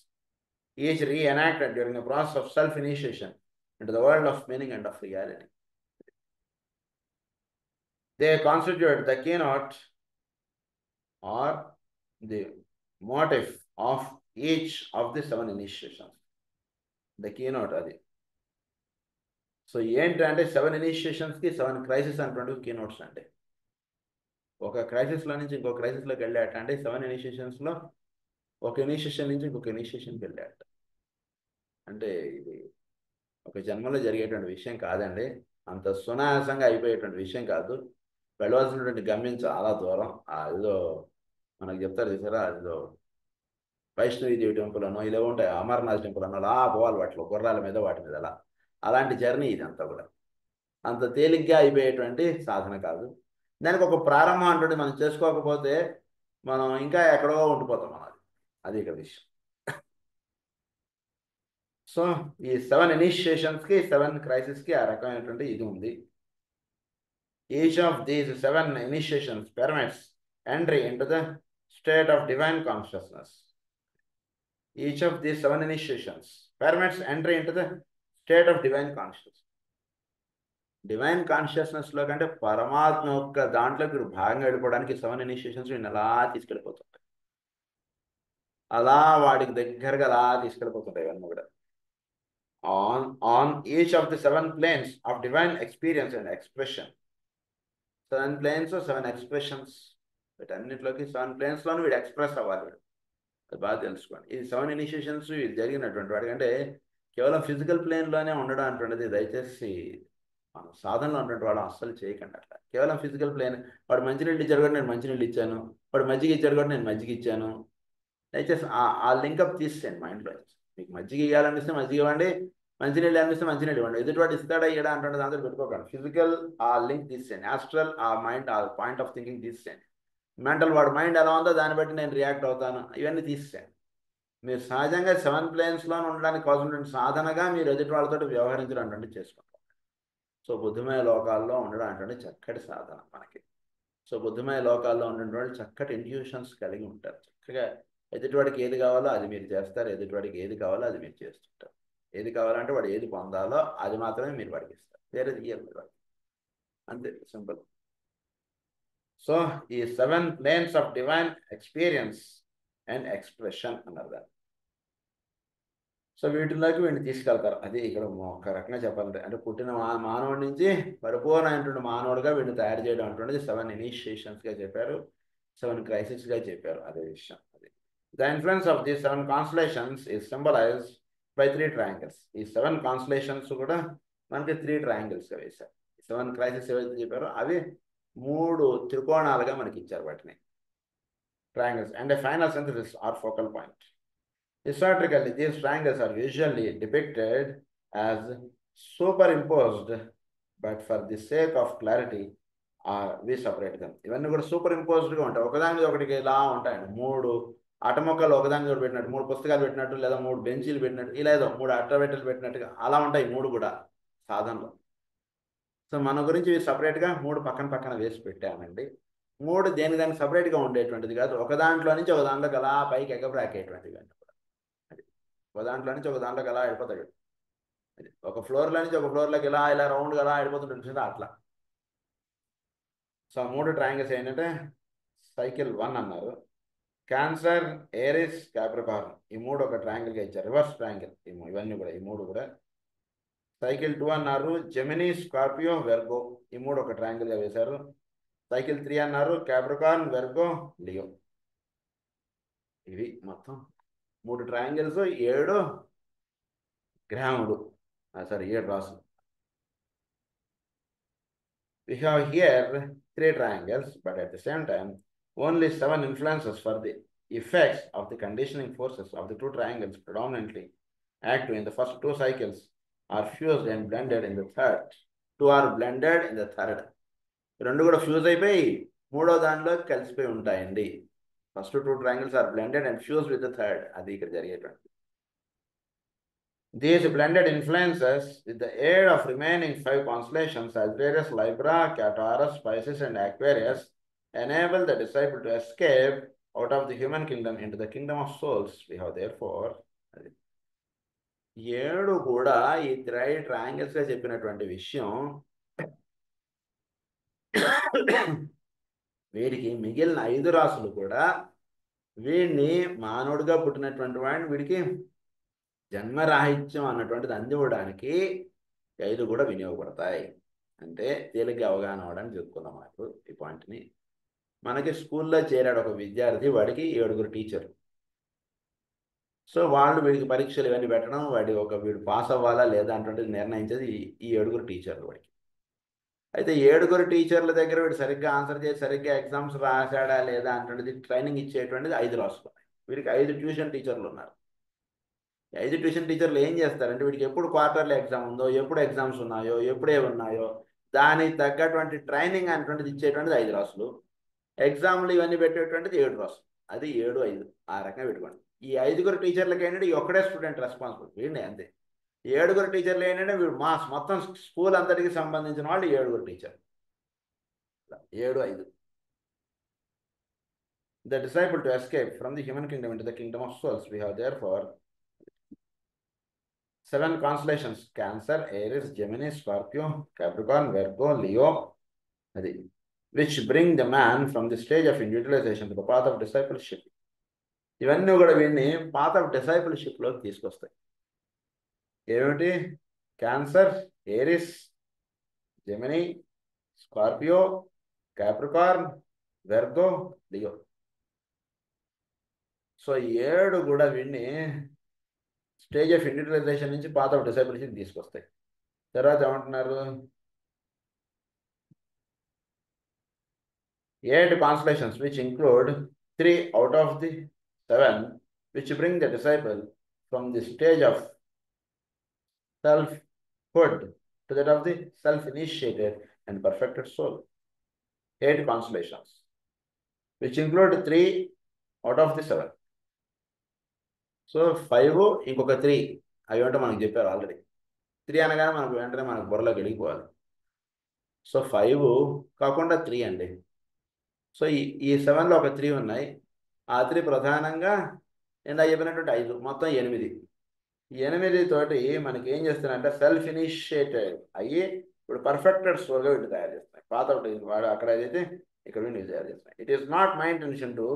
each reenacted during the process of self-initiation into the world of meaning and of reality. They constitute the keynote or the motive of each of the 7 initiations. The keynote అది. So ఏంటంటే 7 ఇనిషియేషన్స్కి 7 crisis అంటున్నవి keynotes అంటే. ఒక క్రైసిస్లో నుంచి ఇంకో క్రైసిస్లోకి వెళ్ళాట అంటే 7 ఇనిషియేషన్స్లో ఒక initiation నుంచి ఇంకొక ఇనిషియేషన్కి వెళ్ళాట. అంటే ఇది ఒక జన్మలో జరిగేటువంటి విషయం కాదండి, అంత సునాయాసంగా అయిపోయేటువంటి విషయం కాదు. వెళ్ళవలసినటువంటి గమ్యం చాలా దూరం. అదిలో మనకు చెప్తారు చూసారా, అదిలో వైష్ణవీదేవి టెంపుల్ అనో ఇలా ఉంటాయి, అమర్నాథ్ టెంపుల్ అనో అలా పోవాలి వాటిలో, గుర్రాల మీద వాటి మీద అలా. అలాంటి జర్నీ ఇదంతా కూడా అంత తేలిగ్గా అయిపోయేటువంటి సాధన కాదు. దానికి ఒక ప్రారంభం అంటుంటే మనం చేసుకోకపోతే మనం ఇంకా ఎక్కడో ఉండిపోతాం అన్నది. అది ఇక్కడ విషయం. సో ఈ 7 ఇనిషియేషన్స్కి 7 క్రైసిస్కి ఆ రకమైనటువంటి ఇది ఉంది. Each of these 7 initiations permits entry into the state of divine consciousness. Each of these 7 initiations permits entry into the state of divine consciousness. Divine కాన్షియస్నెస్లో కంటే పరమాత్మ యొక్క దాంట్లోకి భాగంగా వెళ్ళిపోవడానికి 7 ఇనిషియేషన్స్ వీడిని అలా తీసుకెళ్ళిపోతుంటాయి. అలా వాడికి దగ్గరగా అలా తీసుకెళ్ళిపోతుంటాయి ఇవన్నీ కూడా. On each of the 7 planes of divine experience and expression. 7 planes 7 expressions. వీటన్నిటిలోకి 7 planesలోనూ వీడు ఎక్స్ప్రెస్ అవ్వాలి. వీడు అది బాగా తెలుసుకోండి. ఇది 7 ఇనిషియేషన్స్ ఇది జరిగినటువంటి వాడికంటే కేవలం ఫిజికల్ ప్లేన్లోనే ఉండడం అంటున్నది దయచేసి మనం సాధనలో ఉన్నటువంటి వాడు అస్సలు చేయకండి. అట్లా కేవలం ఫిజికల్ ప్లేన్, వాడు మంచినీళ్ళు ఇచ్చాడు కూడా నేను మంచినీళ్ళు ఇచ్చాను, వాడు మజ్జిగ ఇచ్చాడు కూడా నేను మజ్జిగ ఇచ్చాను. దయచేసి ఆ లింకప్ తీసేయండి మైండ్లో. మీకు మజ్జిగ ఇవ్వాలనిపిస్తే మజ్జిగ ఇవ్వండి, మంచినీళ్ళు అనిపిస్తే మంచినీళ్ళు ఇవ్వండి. ఎదుటివాడు ఇస్తాడా ఇయ్యడా అంటుండే దాంతో పెట్టుకోకండి. ఫిజికల్ ఆ లింక్ తీసేయండి, యాస్ట్రల్ ఆ మైండ్ ఆ పాయింట్ ఆఫ్ థింకింగ్ తీసేయండి. మెంటల్ వాడు మైండ్ ఎలా ఉందో దాన్ని బట్టి నేను రియాక్ట్ అవుతాను, ఇవన్నీ తీసేయండి. మీరు సహజంగా 7 ప్లేన్స్లో ఉండడానికి కావాల్సిన సాధనగా మీరు ఎదుటి వాళ్ళతో వ్యవహరించడం అంటే చేసుకుంటారు. సో బుద్ధిమయ లోకాల్లో ఉండడం అంటే చక్కటి సాధన మనకి. సో బుద్ధిమయ లోకాల్లో ఉన్నటువంటి చక్కటి ఇంట్యూషన్స్ కలిగి ఉంటారు. చక్కగా ఎదుటివాడికి ఏది కావాలో అది మీరు చేస్తారు, ఎదుటివాడికి ఏది కావాలో అది మీరు చేస్తుంటారు. ఏది కావాలంటే వాడు ఏది పొందాలో అది మాత్రమే మీరు వాడికి ఇస్తారు, వేరే ఇయ్యరు మీరు వాడికి. అంతే సింపుల్. సో ఈ 7 planes of divine experience and expression అన్నారు దాన్ని. సో వీటిలోకి వీడిని తీసుకెళ్తారు. అది ఇక్కడ ఒక రకంగా చెప్పాలంటే అంటే పుట్టిన మానవుడి నుంచి పరిపూర్ణమైనటువంటి మానవుడిగా వీడిని తయారు చేయడం అంటున్నది 7 ఇనిషియేషన్స్గా చెప్పారు, 7 క్రైసిస్గా చెప్పారు. అదే విషయం. అది the influence of the 7 constellations is symbolised by 3 triangles. ఈ 7 కాన్స్టలేషన్స్ కూడా మనకి 3 ట్రయాంగిల్స్గా వేశారు. 7 క్రైసిస్ ఏవైతే చెప్పారో అవి 3 త్రికోణాలుగా మనకి ఇచ్చారు వాటిని, triangles, and a final synthesis or focal point. Historically, these triangles are usually depicted as superimposed, but for the sake of clarity, we separate them. ఇవన్నీ కూడా సూపర్ ఇంపోజ్డ్గా ఉంటాయి, ఒకదాని మీద ఒకటికి ఇలా ఉంటాయండి. 3 అటమొక్కలు ఒకదాని మీద పెట్టినట్టు, 3 పుస్తకాలు పెట్టినట్టు, లేదా 3 బెంచీలు పెట్టినట్టు, ఇలా ఏదో 3 అట్టబెట్టలు పెట్టినట్టుగా అలా ఉంటాయి 3 కూడా సాధనలో. సో మన గురించి సపరేట్గా 3 పక్కన పక్కన వేసి పెట్టామండి. 3 దేని దానికి సపరేట్గా ఉండేటువంటిది కాదు, ఒక దాంట్లో నుంచి ఒక దాంట్లోకి అలా పైకి ఎగబ్రాకేటువంటిది అండి. అది ఒక దాంట్లో నుంచి ఒక దాంట్లోకి అలా వెళ్ళిపోతాడు. అది ఒక ఫ్లోర్లో నుంచి ఒక ఫ్లోర్లోకి ఇలా ఇలా రౌండ్గా అలా వెళ్ళిపోతుంటుంది అట్లా. సో 3 ట్రయాంగిల్స్ ఏంటంటే సైకిల్ 1 అన్నారు, క్యాన్సర్, ఏరిస్, క్యాప్రికార్న్, ఈ 3 ఒక ట్రయాంగిల్గా ఇచ్చారు, రివర్స్ ట్రయాంగిల్ ఇవన్నీ కూడా, ఈ 3 కూడా. సైకిల్ 2 అన్నారు, జెమినీ, స్కార్పియో, వెర్గో, ఈ 3 ఒక ట్రయాంగిల్గా వేశారు. సైకిల్ 3 అన్నారు, క్యాప్రికార్న్, వెర్గో, లియో. ఇవి మొత్తం 3 ట్రయాంగిల్స్, 7 గ్రహములు, సారీ 7 రాసులు. we have here 3 triangles, but at the same time, only 7 influences for the effects of the conditioning forces of the 2 triangles predominantly active in the first 2 cycles are fused and blended in the third. 2 are blended in the third. రెండు కూడా fuse అయిపోయి మూడో దానిలో కలిసిపోయి ఉంటాయండి. First 2 triangles are blended and fused with the third. అది ఇక్కడ జరిగేటువంటి. These blended influences, with the aid of remaining 5 constellations as various Libra, Taurus, Pisces, and Aquarius, enable the disciple to escape out of the human kingdom into the kingdom of souls. We have therefore 7 కూడా ఈ triangles గా చెప్పినటువంటి విషయం వీడికి మిగిలిన 5 రాసులు కూడా వీడిని మానవుడిగా పుట్టినటువంటి వాడిని వీడికి జన్మరాహిత్యం అన్నటువంటిది అందివ్వడానికి 5 కూడా వినియోగపడతాయి. అంటే తేలిగ్గా అవగాహన అవడానికి చెప్పుకుందాం మనకు ఈ పాయింట్ని. మనకి స్కూల్లో చేరాడు ఒక విద్యార్థి, వాడికి 7 టీచర్. సో వాళ్ళు వీడికి పరీక్షలు ఇవన్నీ పెట్టడం, వీడు పాస్ అవ్వాలా లేదా అన్నటువంటిది నిర్ణయించేది ఈ 7 టీచర్లు వాడికి. అయితే 7 టీచర్ల దగ్గర వీడు సరిగ్గా ఆన్సర్ చేసి సరిగ్గా ఎగ్జామ్స్ రాశాడా లేదా అన్నటువంటిది ట్రైనింగ్ ఇచ్చేటువంటిది 5 రాసులు. వీడికి 5 ట్యూషన్ టీచర్లు ఉన్నారు. 5 ట్యూషన్ టీచర్లు ఏం చేస్తారంటే వీడికి ఎప్పుడు క్వార్టర్లీ ఎగ్జామ్ ఉందో, ఎప్పుడు ఎగ్జామ్స్ ఉన్నాయో, ఎప్పుడే ఉన్నాయో దానికి తగ్గటువంటి ట్రైనింగ్ అనేటువంటిది ఇచ్చేటువంటిది 5 రాసులు. ఎగ్జామ్లు ఇవన్నీ పెట్టేటువంటిది 7 రాసులు. అది 7, 5 ఆ రకంగా పెట్టుకోండి. ఈ 5 టీచర్లకి ఏంటంటే ఈ ఒక్కడే స్టూడెంట్ రెస్పాన్సిబుల్ వీడిని అంతే. 7 టీచర్లు ఏంటంటే వీడు మొత్తం స్కూల్ అంతటికి సంబంధించిన వాళ్ళు 7 teacher. 7, 5. The disciple to escape from the human kingdom into the kingdom of souls. We have therefore 7 constellations: Cancer, Aries, Gemini, Scorpio, Capricorn, Virgo, Leo, which bring the man from the stage of individualization to the path of discipleship. ఇవన్నీ కూడా వీడిని path of discipleship లోకి తీసుకొస్తాయి. ఏమిటి? Cancer, Aries, Gemini, Scorpio, Capricorn, Virgo, Leo. So 7 కూడా వీడిని stage of individualisation నుంచి path of discipleship తీసుకొస్తాయి. తర్వాత ఏమంటున్నారు? 8 constellations which include 3 out of the 7 which bring the disciple from the stage of selfhood to that of the self-initiated and perfected soul. 8 constellations which include 3 out of the 7. So 5 ఇంకొక 3 అవి అంటే మనకు చెప్పారు already. 3 అనగానే మనకు వెంటనే మనకు బుర్రలోకి వెళ్ళిపోవాలి. సో 5 కాకుండా 3 అండి. సో ఈ 7లో ఒక 3 ఉన్నాయి. ఆ 3 ప్రధానంగా ఇందా చెప్పినటువంటి 5 మొత్తం 8. 8 తోటి మనకి ఏం చేస్తున్నాయంటే సెల్ఫ్ ఇనిషియేటెడ్ అయ్యి ఇప్పుడు పర్ఫెక్టెడ్ సోల్గా వీటి తయారు చేస్తున్నాయి. పాత వాడు అక్కడ ఏదైతే ఇక్కడ వీటిని తయారు చేస్తున్నాయి. It is not my intention to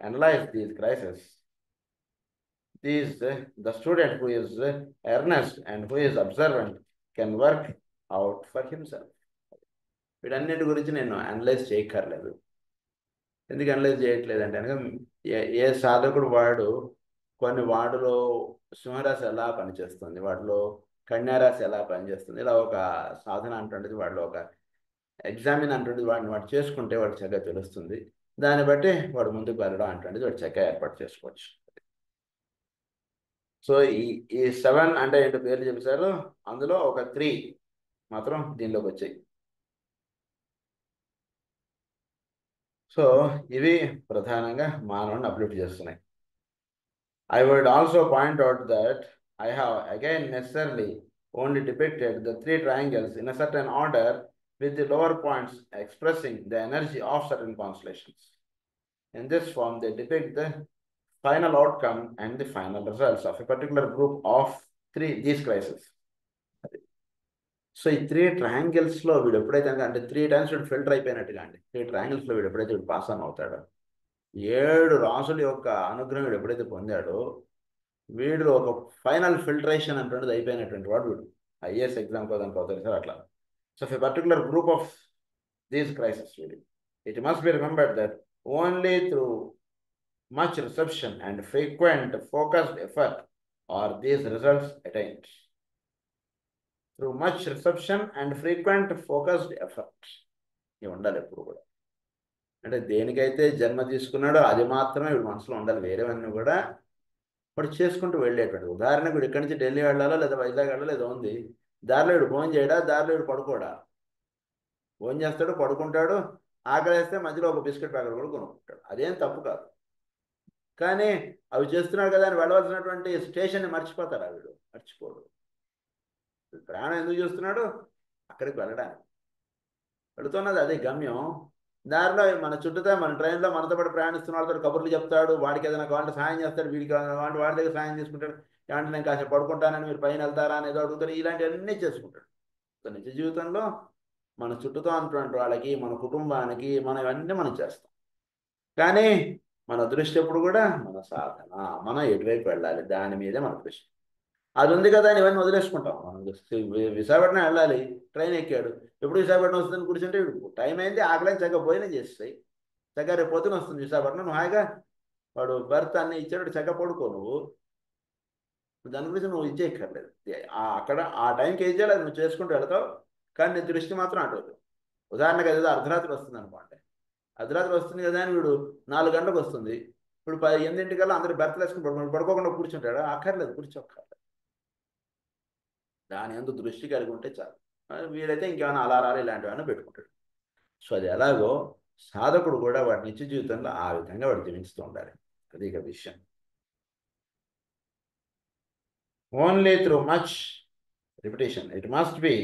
analyse these crisis. The student who is earnest and who is observant can work out for himself. వీటన్నిటి గురించి నేను అనలైజ్ చేయక్కర్లేదు. ఎందుకు అనలైజ్ చేయట్లేదంటే కనుక ఏ సాధకుడు వాడిలో సింహరాశి ఎలా పనిచేస్తుంది, వాటిలో కన్యారాశి ఎలా పనిచేస్తుంది, ఇలా ఒక సాధన అంటుండేది వాడిలో ఒక ఎగ్జామిన్ అంటుండేది వాడు చేసుకుంటే వాడు చక్కగా తెలుస్తుంది. దాన్ని బట్టి వాడు ముందుకు వెళ్ళడం అంటుండేది వాడు చక్కగా ఏర్పాటు చేసుకోవచ్చు. సో ఈ 7 అంటే ఏంటో పేర్లు చెప్పేశారు. అందులో ఒక 3 మాత్రం దీనిలోకి వచ్చాయి. సో ఇవి ప్రధానంగా మానవుని అప్లిఫ్ట్ చేస్తున్నాయి. I would also point out that I have again necessarily only depicted the 3 triangles in a certain order with the lower points expressing the energy of certain constellations. In this form, they depict the final outcome and the final results of a particular group of these crises. So ఈ 3 ట్రయాంగిల్స్లో వీడు ఎప్పుడైతే అంటే 3 times వీడు filter అయిపోయినట్టుగా అండి. 3 ట్రయాంగిల్స్లో వీడు ఎప్పుడైతే వీడు pass on అవుతాడో, 7 రాసుల యొక్క అనుగ్రహం వీడు ఎప్పుడైతే పొందాడో వీడు ఒక ఫైనల్ ఫిల్టరేషన్ అంటున్నది అయిపోయినటువంటి వాడు వీడు. ఐఏఎస్ ఎగ్జామ్ కోదానికి అవుతారు సార్ అట్లా. So for particular group of these crisis వీడి it must be remembered that only through much reception and frequent focused effort are these results attained. Through much reception and frequent focused effort. ఇవి ఉండాలి ఎప్పుడు కూడా. అంటే దేనికైతే జన్మ తీసుకున్నాడో అది మాత్రమే వీడు మనసులో ఉండాలి. వేరేవన్నీ కూడా వాడు చేసుకుంటూ వెళ్ళేటువంటి. ఉదాహరణకు వీడు ఇక్కడి నుంచి ఢిల్లీ వెళ్ళాలో లేదా వైజాగ్ వెళ్ళాలో ఏదో ఉంది, దారిలో వీడు భోజనం చేయడా, దారిలో వీడు పడుకోడా, భోజనం చేస్తాడు, పడుకుంటాడు, ఆకలిస్తే మధ్యలో ఒక బిస్కెట్ ప్యాకెట్ కూడా కొనుక్కుంటాడు. అదేం తప్పు కాదు. కానీ అవి చేస్తున్నాడు కదా అని వెళ్ళవలసినటువంటి స్టేషన్ని మర్చిపోతాడు. వీడు మర్చిపోడు. ప్రయాణం ఎందుకు చేస్తున్నాడు? అక్కడికి వెళ్ళడానికి వెళుతున్నది, అదే గమ్యం. దారిలో మన చుట్టూతో మన ట్రైన్లో మనతో పాటు ప్రయాణిస్తున్న వాళ్ళతో కబుర్లు చెప్తాడు, వాడికి ఏదైనా కావాలంటే సాయం చేస్తాడు, వీడికి కావాలంటే వాడి దగ్గర సాయం తీసుకుంటాడు. ఏమంటే నేను కాసేపు పడుకుంటానని మీరు పైన వెళ్తారా అని ఏదో అడుగుతాడు. ఇలాంటివన్నీ చేసుకుంటాడు. నిజ జీవితంలో మన చుట్టూతో ఉన్నటువంటి వాళ్ళకి, మన కుటుంబానికి మనం ఇవన్నీ మనం చేస్తాం. కానీ మన దృష్టి ఎప్పుడు కూడా మన సాధన, మనం ఎటువైపు వెళ్ళాలి దాని మీదే మన దృష్టి. అది ఉంది కదా అని ఇవన్నీ వదిలేసుకుంటాం. మనం విశాఖపట్నం వెళ్ళాలి, ట్రైన్ ఎక్కాడు, ఎప్పుడు విశాఖపట్నం వస్తుందని కూర్చుంటే టైం అయింది, ఆకలిని చక్కగా భోజనం చేస్తాయి, చక్కగా రేపు పొద్దున వస్తుంది విశాఖపట్నం, నువ్వు హాయిగా వాడు బర్త్ అన్ని ఇచ్చాడు, చక్కగా పడుకో. నువ్వు దాని గురించి నువ్వు ఇచ్చేయక్కర్లేదు. అక్కడ ఆ టైంకి ఏం చేయాలి అది నువ్వు చేసుకుంటూ వెళ్తావు. కానీ నీ దృష్టి మాత్రం అటు. ఉదాహరణకు ఏదో అర్ధరాత్రి వస్తుంది అనుకోండి, అర్ధరాత్రి వస్తుంది కదా అని వీడు 4 గంటలకు వస్తుంది, ఇప్పుడు 8 అందరూ బెర్తలు వేసుకుని పడుకోకుండా కూర్చుంటాడు, అక్కర్లేదు, కూర్చోక్కర్లేదు. దాని అందు దృష్టి కలిగి ఉంటే చాలు. వీలైతే ఇంకేమైనా అలారాలు ఇలాంటివన్నీ పెట్టుకుంటాడు. సో అది ఎలాగో సాధకుడు కూడా వాడి నిత్య జీవితంలో ఆ విధంగా వాడు జీవిస్తూ ఉండాలి. అది ఇక విషయం. Only through much repetition it must be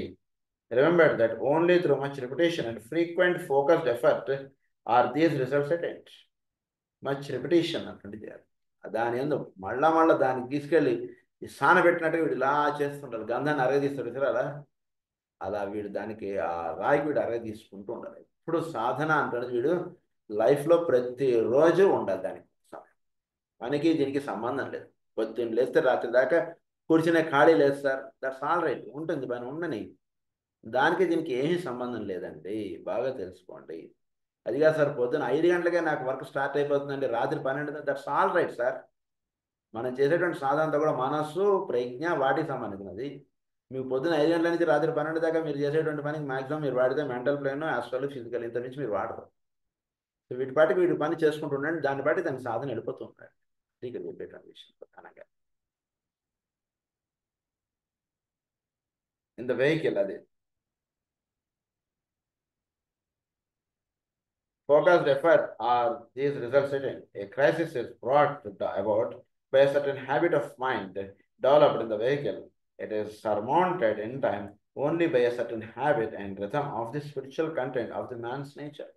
remembered that only through much repetition and frequent focused effort are these results attend. Much repetition అంటే దాని ఎందు మళ్ళా దానికి తీసుకెళ్ళి ఈ సాన పెట్టినట్టు వీడు ఇలా చేస్తుంటారు, గంధాన్ని అరగదీస్తాడు సరే అలా అలా వీడు దానికి ఆ రాయికి వీడు అరగదీసుకుంటూ ఉండాలి. ఇప్పుడు సాధన అంటున్నది వీడు లైఫ్లో ప్రతిరోజు ఉండాలి. దానికి మనకి దీనికి సంబంధం లేదు. పొద్దున్న లేస్తే రాత్రి దాకా కూర్చునే ఖాళీ లేదు సార్, దట్స్ ఆల్ రైట్, ఉంటుంది పని ఉండని, దానికి దీనికి ఏమీ సంబంధం లేదండి, బాగా తెలుసుకోండి. అదిగా సార్ పొద్దున్న 5 గంటలకే నాకు వర్క్ స్టార్ట్ అయిపోతుందండి, రాత్రి 12, దట్స్ ఆల్ రైట్ సార్. మనం చేసేటువంటి సాధన అంతా కూడా మనస్సు, ప్రజ్ఞ వాటికి సంబంధించినది. మీకు పొద్దున్న 5 గంటల నుంచి రాత్రి 12 దాకా మీరు చేసేటువంటి పనికి మాక్సిమం మీరు వాడితే మెంటల్ ప్లేన్, ఆస్ట్రల్, ఫిజికల్ ఇంత నుంచి మీరు వాడరు. సో వీటి పాటికి వీటి పని చేసుకుంటూ ఉండండి, దాన్ని బట్టి దాని సాధన వెళ్ళిపోతూ ఉంటాడు. ఇక్కడ చెప్పేటువంటి విషయం ప్రధానంగా ఇన్ ద వెహికల్ అది focused effort are these results certain. A crisis is brought about by a certain habit of mind developed in the vehicle. It is surmounted in time only by a certain habit and rhythm of the spiritual content of the man's nature.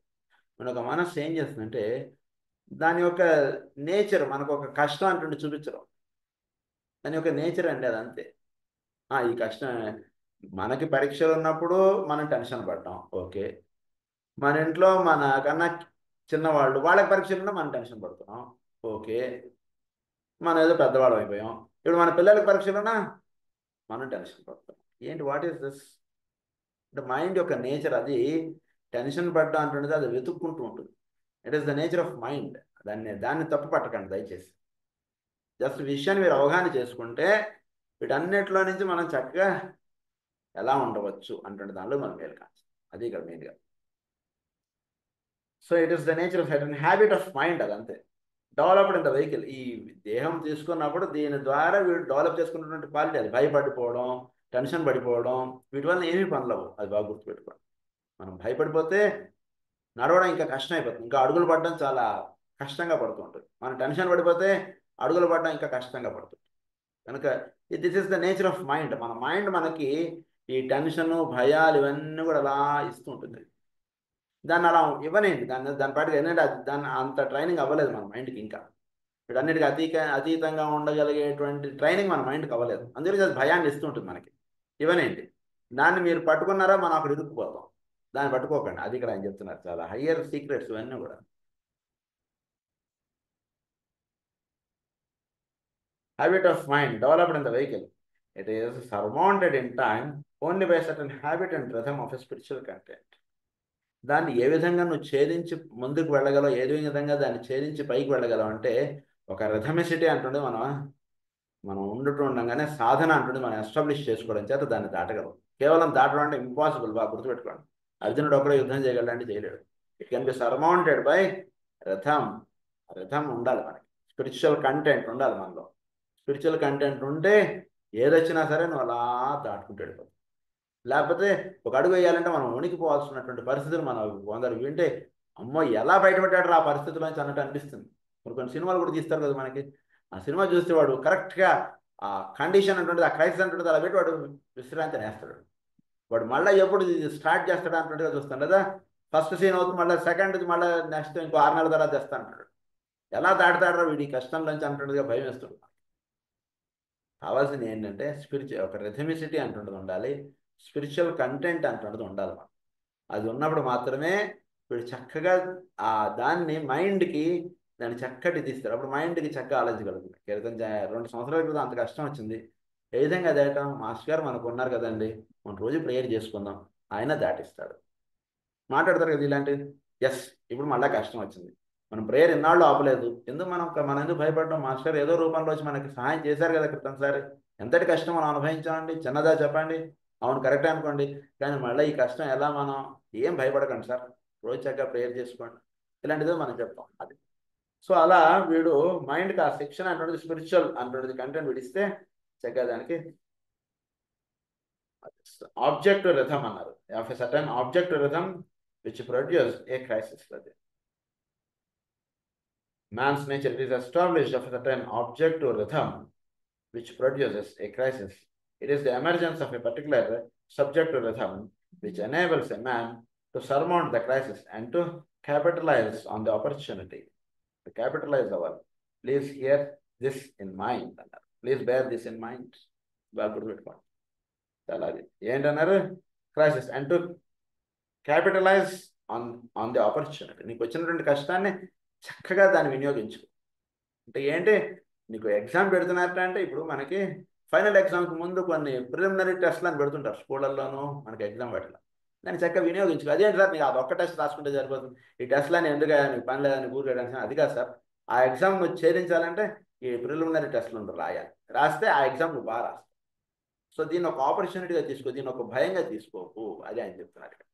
మనకు మనసు ఏం చేస్తుందంటే దాని యొక్క nature మనకు ఒక కష్టం అంటుండి చూపించడం, దాని యొక్క నేచర్ అండి అది అంతే. ఈ కష్టం మనకి పరీక్షలు ఉన్నప్పుడు మనం టెన్షన్ పడ్డాం, ఓకే. మన ఇంట్లో మన కన్నా చిన్నవాళ్ళు వాళ్ళకి పరీక్షలు ఉన్నా మనం టెన్షన్ పడుతున్నాం, ఓకే. మనం ఏదో పెద్దవాళ్ళం అయిపోయాం. ఇప్పుడు మన పిల్లలకి పరీక్షలు ఉన్నా మనం టెన్షన్ పడుతున్నాం. ఏంటి, వాట్ ఈస్ దిస్? అంటే మైండ్ యొక్క నేచర్ అది. టెన్షన్ పడ్డా అంటున్నది అది వెతుక్కుంటూ ఉంటుంది. It is the nature of mind. దాన్ని తప్పు పట్టకండి దయచేసి. జస్ట్ విషయాన్ని మీరు అవగాహన చేసుకుంటే వీటన్నిటిలో నుంచి మనం చక్కగా ఎలా ఉండవచ్చు అంటున్న దానిలో మనం మేలు కాదు. అది ఇక్కడ మెయిన్గా. So it is the nature of certain habit of mind, అదంతే. Developed in the vehicle. ఈ దేహం తీసుకున్నప్పుడు దీని ద్వారా వీడు డెవలప్ చేసుకున్నటువంటి క్వాలిటీ అది. భయపడిపోవడం, టెన్షన్ పడిపోవడం, వీటి వల్ల ఏమీ పనులవు. అది బాగా గుర్తుపెట్టుకోండి. మనం భయపడిపోతే నడవడం ఇంకా కష్టం అయిపోతుంది, ఇంకా అడుగులు పడడం చాలా కష్టంగా పడుతూ ఉంటుంది. మనం టెన్షన్ పడిపోతే అడుగులు పడడం ఇంకా కష్టంగా పడుతుంది. కనుక this is the nature of mind. మన మైండ్ మనకి ఈ టెన్షన్, భయాలు ఇవన్నీ కూడా అలా ఇస్తూ ఉంటుంది. దాన్ని అలా ఇవ్వనండి, దాని పాటికి ఏంటంటే దాన్ని అంత ట్రైనింగ్ అవ్వలేదు మన మైండ్కి. ఇంకా వీటన్నిటికీ అతీతంగా ఉండగలిగేటువంటి ట్రైనింగ్ మన మైండ్కి అవ్వలేదు. అందుకని అది భయాన్ని ఇస్తుంటుంది మనకి. ఇవ్వనండి, దాన్ని మీరు పట్టుకున్నారా మనం అక్కడ ఇరుక్కుపోతాం. దాన్ని పట్టుకోకండి. అది ఇక్కడ ఆయన చెప్తున్నారు, చాలా హయ్యర్ సీక్రెట్స్ ఇవన్నీ కూడా. Habit of mind developed in the vehicle. It is surmounted in time only by a certain habit and rhythm of a spiritual content. దాన్ని ఏ విధంగా నువ్వు ఛేదించి ముందుకు వెళ్ళగలవు, ఏ విధంగా దాన్ని ఛేదించి పైకి వెళ్ళగలవు అంటే ఒక రిథమిసిటీ అంటుండే మనం ఉండగానే సాధన అంటుండే మనం ఎస్టాబ్లిష్ చేసుకోవడం చేత దాన్ని దాటగలవు. కేవలం దాటడం అంటే ఇంపాసిబుల్, బాగా గుర్తుపెట్టుకోండి. అర్జునుడు ఒకడే యుద్ధం చేయగలంటే చేయలేడు. ఇట్ కెన్ బి సరమౌంటెడ్ బై రథం. రథం ఉండాలి మనకి, స్పిరిచువల్ కంటెంట్ ఉండాలి మనలో. స్పిరిచువల్ కంటెంట్ ఉంటే ఏదొచ్చినా సరే నువ్వు అలా దాటుకుంటూ వెళ్ళిపోతావు. లేకపోతే ఒక అడుగు వేయాలంటే మనం వణికిపోవాల్సినటువంటి పరిస్థితులు మనం కొందరు వింటే అమ్మో ఎలా బయటపడ్డాడు ఆ పరిస్థితుల్లోంచి అన్నట్టు అనిపిస్తుంది. కొన్ని కొన్ని సినిమాలు కూడా తీస్తారు కదా మనకి. ఆ సినిమా చూస్తే వాడు కరెక్ట్గా ఆ కండిషన్ అంటుంటుంది, ఆ క్రైసిస్ అంటుంటుంది, అలా పెట్టి వాడు విశ్రాంతి నేస్తాడు. వాడు మళ్ళీ ఎప్పుడు స్టార్ట్ చేస్తాడు అన్నట్టుగా చూస్తాను కదా. ఫస్ట్ సీన్ అవుతుంది, మళ్ళీ సెకండ్, మళ్ళీ నెక్స్ట్ ఇంకో 6 నెలల తర్వాత తెస్తా అంటాడు. ఎలా దాటుతాడో వీడి కష్టంలోంచి అంటుండగా భయం వేస్తుంది. కావాల్సింది ఏంటంటే స్పిరిచువల్ ఒక రిథమిసిటీ అంటుండదు ఉండాలి, స్పిరిచువల్ కంటెంట్ అంటుండదు ఉండాలి. అది ఉన్నప్పుడు మాత్రమే వీడు చక్కగా ఆ దాన్ని మైండ్కి దాన్ని చక్కటి తీస్తారు. అప్పుడు మైండ్కి చక్కగా ఆలోచించగలుగుతుంది. క్రితం 2 సంవత్సరాల క్రితం అంత కష్టం వచ్చింది, ఏ విధంగా దాటం? మాస్టర్ గారు మనకు ఉన్నారు కదండి, మనం రోజు ప్రేయర్ చేసుకుందాం, ఆయన దాటిస్తాడు. మాట్లాడతారు కదా ఇలాంటివి. ఎస్, ఇప్పుడు మళ్ళీ కష్టం వచ్చింది, మనం ప్రేయర్ ఇన్నాళ్ళు ఆపలేదు, ఎందుకు మనం ఎందుకు భయపడడం? మాస్టర్ ఏదో రూపంలో వచ్చి మనకి సహాయం చేశారు కదా క్రితంసారి. ఎంతటి కష్టం మనం అనుభవించామండి, చిన్నదా చెప్పండి? అవును, కరెక్టే అనుకోండి. కానీ మళ్ళీ ఈ కష్టం ఎలా? మనం ఏం భయపడకండి సార్, రోజు చక్కగా ప్రేయర్ చేసుకోండి, ఇలాంటిదో మనం చెప్తాం. అది సో అలా వీడు మైండ్కి ఆ శిక్షణ అంటున్నది, స్పిరిచువల్ అంటున్నది కంటెంట్ విడిస్తే చక్కగా దానికి ఆబ్జెక్ట్ రిథమ్ అన్నారు. Of a certain object rhythm which produce A crisis. అది man's nature is established of a certain object or rhythm which produces a crisis. It is the emergence of a particular subject or rhythm which enables a man to surmount the crisis and to capitalize on the opportunity. To capitalize our, please hear this in mind. Please bear this in mind. ఏంటన్నారు? Crisis and to capitalise on the opportunity. నీకు వచ్చినటువంటి కష్టాన్ని చక్కగా దాన్ని వినియోగించు. అంటే ఏంటి, నీకు exam పెడుతున్నారట అంటే ఇప్పుడు మనకి ఫైనల్ ఎగ్జామ్కి ముందు కొన్ని ప్రిలిమినరీ టెస్ట్లు అని పెడుతుంటారు స్కూళ్ళల్లోనూ, మనకి ఎగ్జామ్ పెట్టడం. దాన్ని చక్కగా వినియోగించు. అదేంటి సార్, నీకు అదొక్క టెస్ట్ రాసుకుంటే సరిపోతుంది, ఈ టెస్ట్లని ఎందుకు, నీకు పని లేదని ఊరికేయడానికి? అది కాదు సార్, ఆ ఎగ్జామ్ నువ్వు ఛేదించాలంటే ఈ ప్రిలిమినరీ టెస్ట్లు ఉంటారు, రాయాలి. రాస్తే ఆ ఎగ్జామ్ నువ్వు బాగా రాస్తావు. సో దీన్ని ఒక ఆపర్చునిటీగా తీసుకో, దీన్ని ఒక భయంగా తీసుకోకు. అదే ఆయన చెప్తున్నారు ఇక్కడ.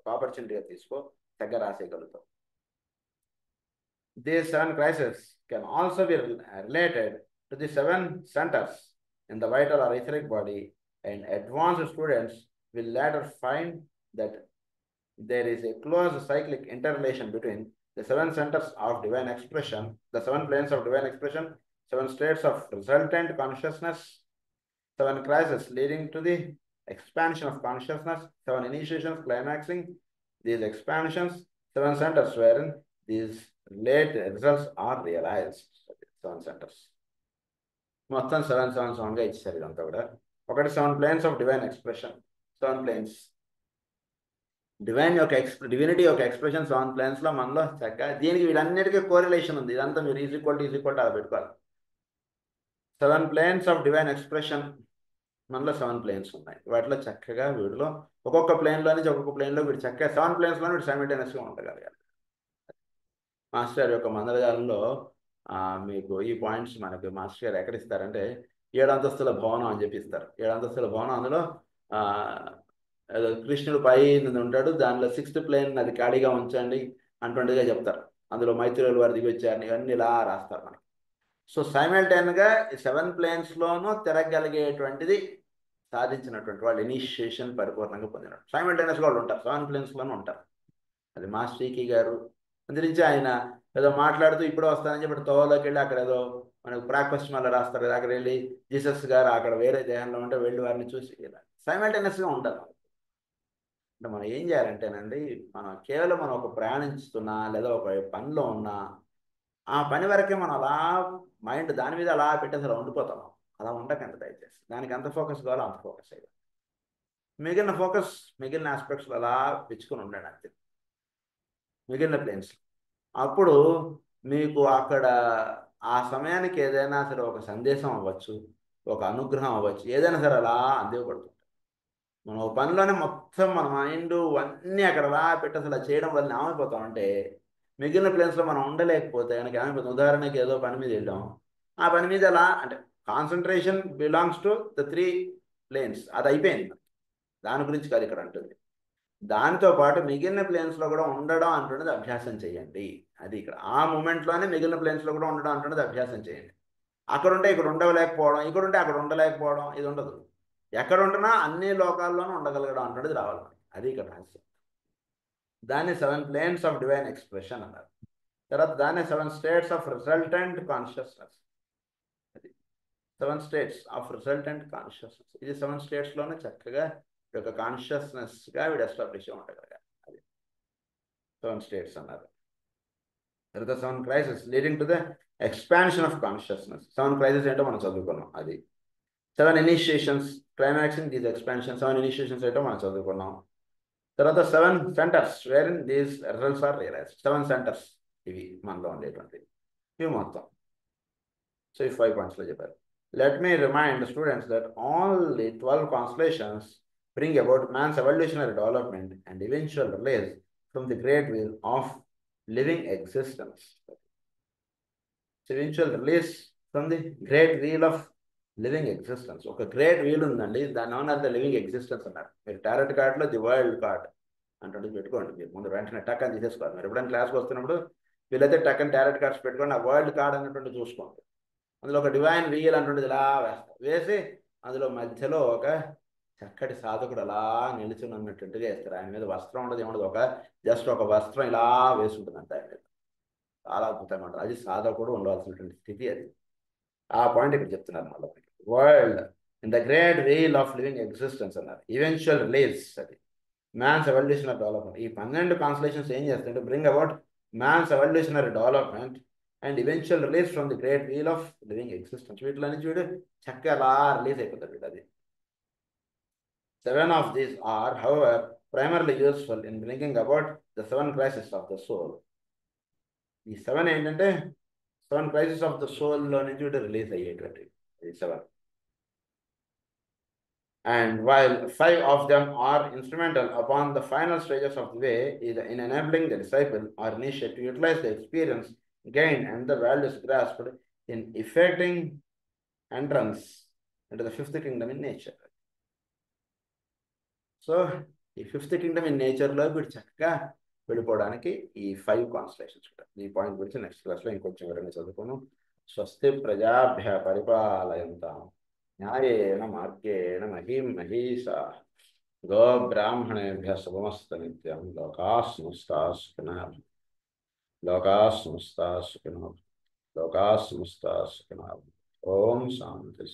ఒక ఆపర్చునిటీగా తీసుకో, చక్కగా రాసేయగలుగుతావు. These 7 crises can also be related to the 7 centers in the vital or etheric body, and advanced students will later find that there is a close cyclic interrelation between the 7 centers of divine expression, the 7 planes of divine expression, 7 states of resultant consciousness, 7 crises leading to the expansion of consciousness, 7 initiations climaxing these expansions, 7 centers wherein these late results are realized. 7 centers. మొత్తం 7 ఇచ్చేసారు ఇదంతా కూడా. ఒకటి 7 planes of divine expression, 7 planes. Divinity యొక్క expression 7 planesలో మనలో చక్కగా, దీనికి వీటన్నిటికీ కోరిలేషన్ ఉంది. ఇదంతా మీరు ఈజ్ ఈక్వల్ టు అలా పెట్టుకోవాలి. 7 planes of divine expression, మనలో 7 planes ఉన్నాయి. వాటిలో చక్కగా వీడిలో ఒక్కొక్క ప్లేన్లో నుంచి ఒక్కొక్క ప్లేన్లో వీడు చక్కగా 7 planesలో వీడు సైమిల్టేనియస్గా ఉండగలగాలి. మాస్టర్ యొక్క మందరజాలంలో మీకు ఈ పాయింట్స్ మనకి మాస్టర్ గారు ఎక్కడ ఇస్తారంటే 7 అంతస్తుల భవనం అని చెప్పి ఇస్తారు. 7 అంతస్తుల భవనం, అందులో కృష్ణుడు పై ఉంటాడు, దానిలో 6th plane అది ఖాళీగా ఉంచండి అంటుండగా చెప్తారు. అందులో మైత్రేయులు వారు దిగి వచ్చారని ఇవన్నీ ఇలా రాస్తారు మనకి. సో సైమల్టైన్గా 7 planesలోనూ తిరగలిగేటువంటిది సాధించినటువంటి వాళ్ళు ఇనిషియేషన్ పరిపూర్ణంగా పొందినట్టు సైమల్టైనస్గా వాళ్ళు ఉంటారు, 7 planesలోనూ ఉంటారు. అది మాస్టర్ ఈకీ గారు అందురించి ఆయన ఏదో మాట్లాడుతూ ఇప్పుడు వస్తానని చెప్పి తోవలోకి వెళ్ళి అక్కడ ఏదో మనకు బ్రేక్ఫాస్ట్ మళ్ళీ రాస్తారు కదా, అక్కడ వెళ్ళి జీసస్ గారు అక్కడ వేరే దేహంలో ఉంటే వెళ్ళి వారిని చూసి ఇలా సైమల్టేనియస్గా ఉంటారు. అంటే మనం ఏం చేయాలంటేనండి, మనం ఒక ప్రయాణిస్తున్నా లేదా ఒక పనిలో ఉన్నా ఆ పని వరకే మనం అలా మైండ్ దాని మీద అలా పెట్టేసి అలా ఉండిపోతాం. అలా ఉండకండి దయచేసి. దానికి ఎంత ఫోకస్ కావాలో అంత ఫోకస్ అయ్యాలి. మిగిలిన ఆస్పెక్ట్స్లో అలా పెంచుకొని ఉండండి అంతే, మిగిలిన ప్లేన్స్. అప్పుడు మీకు అక్కడ ఆ సమయానికి ఏదైనా సరే ఒక సందేశం అవ్వచ్చు, ఒక అనుగ్రహం అవ్వచ్చు, ఏదైనా సరే అలా అందివ్వబడుతుంది. మనం ఒక పనిలోనే మొత్తం మన మైండ్ అన్నీ అక్కడ అలా పెట్టేసి అలా చేయడం వల్ల ఏమైపోతామంటే మిగిలిన ప్లేన్స్లో మనం ఉండలేకపోతే కనుక ఏమైపోతుంది. ఉదాహరణకి ఏదో పని మీద వెళ్ళాం, ఆ పని మీద ఎలా అంటే concentration belongs to the 3 planes, అది అయిపోయింది. దాని గురించి కాదు ఇక్కడ అంటుంది. దానితో పాటు మిగిలిన ప్లేన్స్లో కూడా ఉండడం అంటున్నది అభ్యాసం చేయండి. అది ఇక్కడ ఆ మూమెంట్లోనే మిగిలిన ప్లేన్స్లో కూడా ఉండడం అంటున్నది అభ్యాసం చేయండి. అక్కడ ఉంటే ఇక్కడ ఉండలేకపోవడం, ఇక్కడ ఉంటే అక్కడ ఉండలేకపోవడం, ఇది ఉండదు. ఎక్కడ ఉంటున్నా అన్ని లోకాల్లోనూ ఉండగలగడం అంటున్నది రావాలి. అది ఇక్కడ రహస్యం. దాన్ని 7 ప్లేన్స్ ఆఫ్ డివైన్ ఎక్స్ప్రెషన్ అన్నారు. తర్వాత దాన్ని 7 స్టేట్స్ ఆఫ్ రిజల్టెంట్ కాన్షియస్నెస్. అది 7 స్టేట్స్ ఆఫ్ రిజల్టెంట్ కాన్షియస్నెస్. ఇది 7 స్టేట్స్లోనే చక్కగా ఈ యొక్క కాన్షియస్నెస్గా వీడు ఎస్టాబ్లిష్ ఉండగలగాలి. అది 7 స్టేట్స్ అన్నారు. తర్వాత 7 crisis leading to the expansion of consciousness. 7 crisis ఏంటో మనం చదువుకున్నాం. అది 7 initiations climaxing these expansion. 7 initiations ఏంటో మనం చదువుకున్నాం. తర్వాత 7 centres where in these results are realised. 7 centres ఇవి మనలో ఉండేటువంటివి. ఇవి మొత్తం. సో ఈ 5 పాయింట్స్లో చెప్పారు. Let me remind students that all the 12 constellations bring about man's evolutionary development and eventual release from the great wheel of living existence. Eventual release from the great wheel of living existence. ఒక great wheel ఉందండి, దాని ఏమన్నా living existence అన్నారు. మీరు tarot కార్డులో the world card అంటే పెట్టుకోండి. మీరు ముందు వెంటనే టక్ అని తీసేసుకోవాలి. మీరు ఎప్పుడైనా క్లాస్కి వస్తున్నప్పుడు వీళ్ళైతే టక్ అని టారెట్ కార్డ్స్ పెట్టుకోండి. ఆ వరల్డ్ కార్డ్ అన్నటువంటి చూసుకోండి. అందులో ఒక డివైన్ వీల్ అంటుండేది ఇలా వేస్తారు. వేసి అందులో మధ్యలో ఒక చక్కటి సాధకుడు అలా నిలుచుని ఉన్నట్టుగా వేస్తారు. ఆయన మీద వస్త్రం ఉండదు, ఏముండదు, ఒక జస్ట్ ఒక వస్త్రం ఇలా వేసి ఉంటుంది అంతే ఆయన మీద. చాలా అద్భుతంగా ఉంటుంది. అది సాధకుడు ఉండవలసినటువంటి స్థితి. అది ఆ పాయింట్ ఇక్కడ చెప్తున్నారు. మళ్ళీ world in the great wheel of living existence అన్నారు. Eventual release. అది మ్యాన్స్ ఎవల్యూషనరీ డెవలప్మెంట్. ఈ 12 కాన్స్టలేషన్స్ ఏం చేస్తాయంటే bring about man's evolutionary development and eventual release from the great wheel of living existence. వీటిలో నుంచి వీడు చక్కగా అలా రిలీజ్ అయిపోతాడు వీడు. అది 7 of these are, however, primarily useful in bringing about the 7 crises of the soul. ఈ 7 ఏంటంటే 7 crises of the soul లో నుంచి వీడు రిలీజ్ అయ్యేటువంటి 7. And while 5 of them are instrumental upon the final stages of the way in enabling the disciple or initiate to utilize the experience gained and the values grasped in effecting entrance into the 5th kingdom in nature. So ఈ 5th kingdom in nature-లో వీడు చక్కగా వెళ్ళిపోవడానికి ఈ 5 constellations కూడా. ఈ point గురించి next క్లాస్లో ఇంకొంచెం వివరంగా చదువుకోను. స్వస్తి ప్రజాభ్య పరిపాలయంతాం న్యాయేన మార్గేణ మహీం మహీషాః గోబ్రాహ్మణేభ్యः శుభమస్తు నిత్యం. లోకాః సమస్తాః సుఖినః భవంతు. లోకాః సమస్తాః సుఖినః భవంతు. లోకాః సమస్తాః సుఖినః భవంతు. ఓం శాంతి.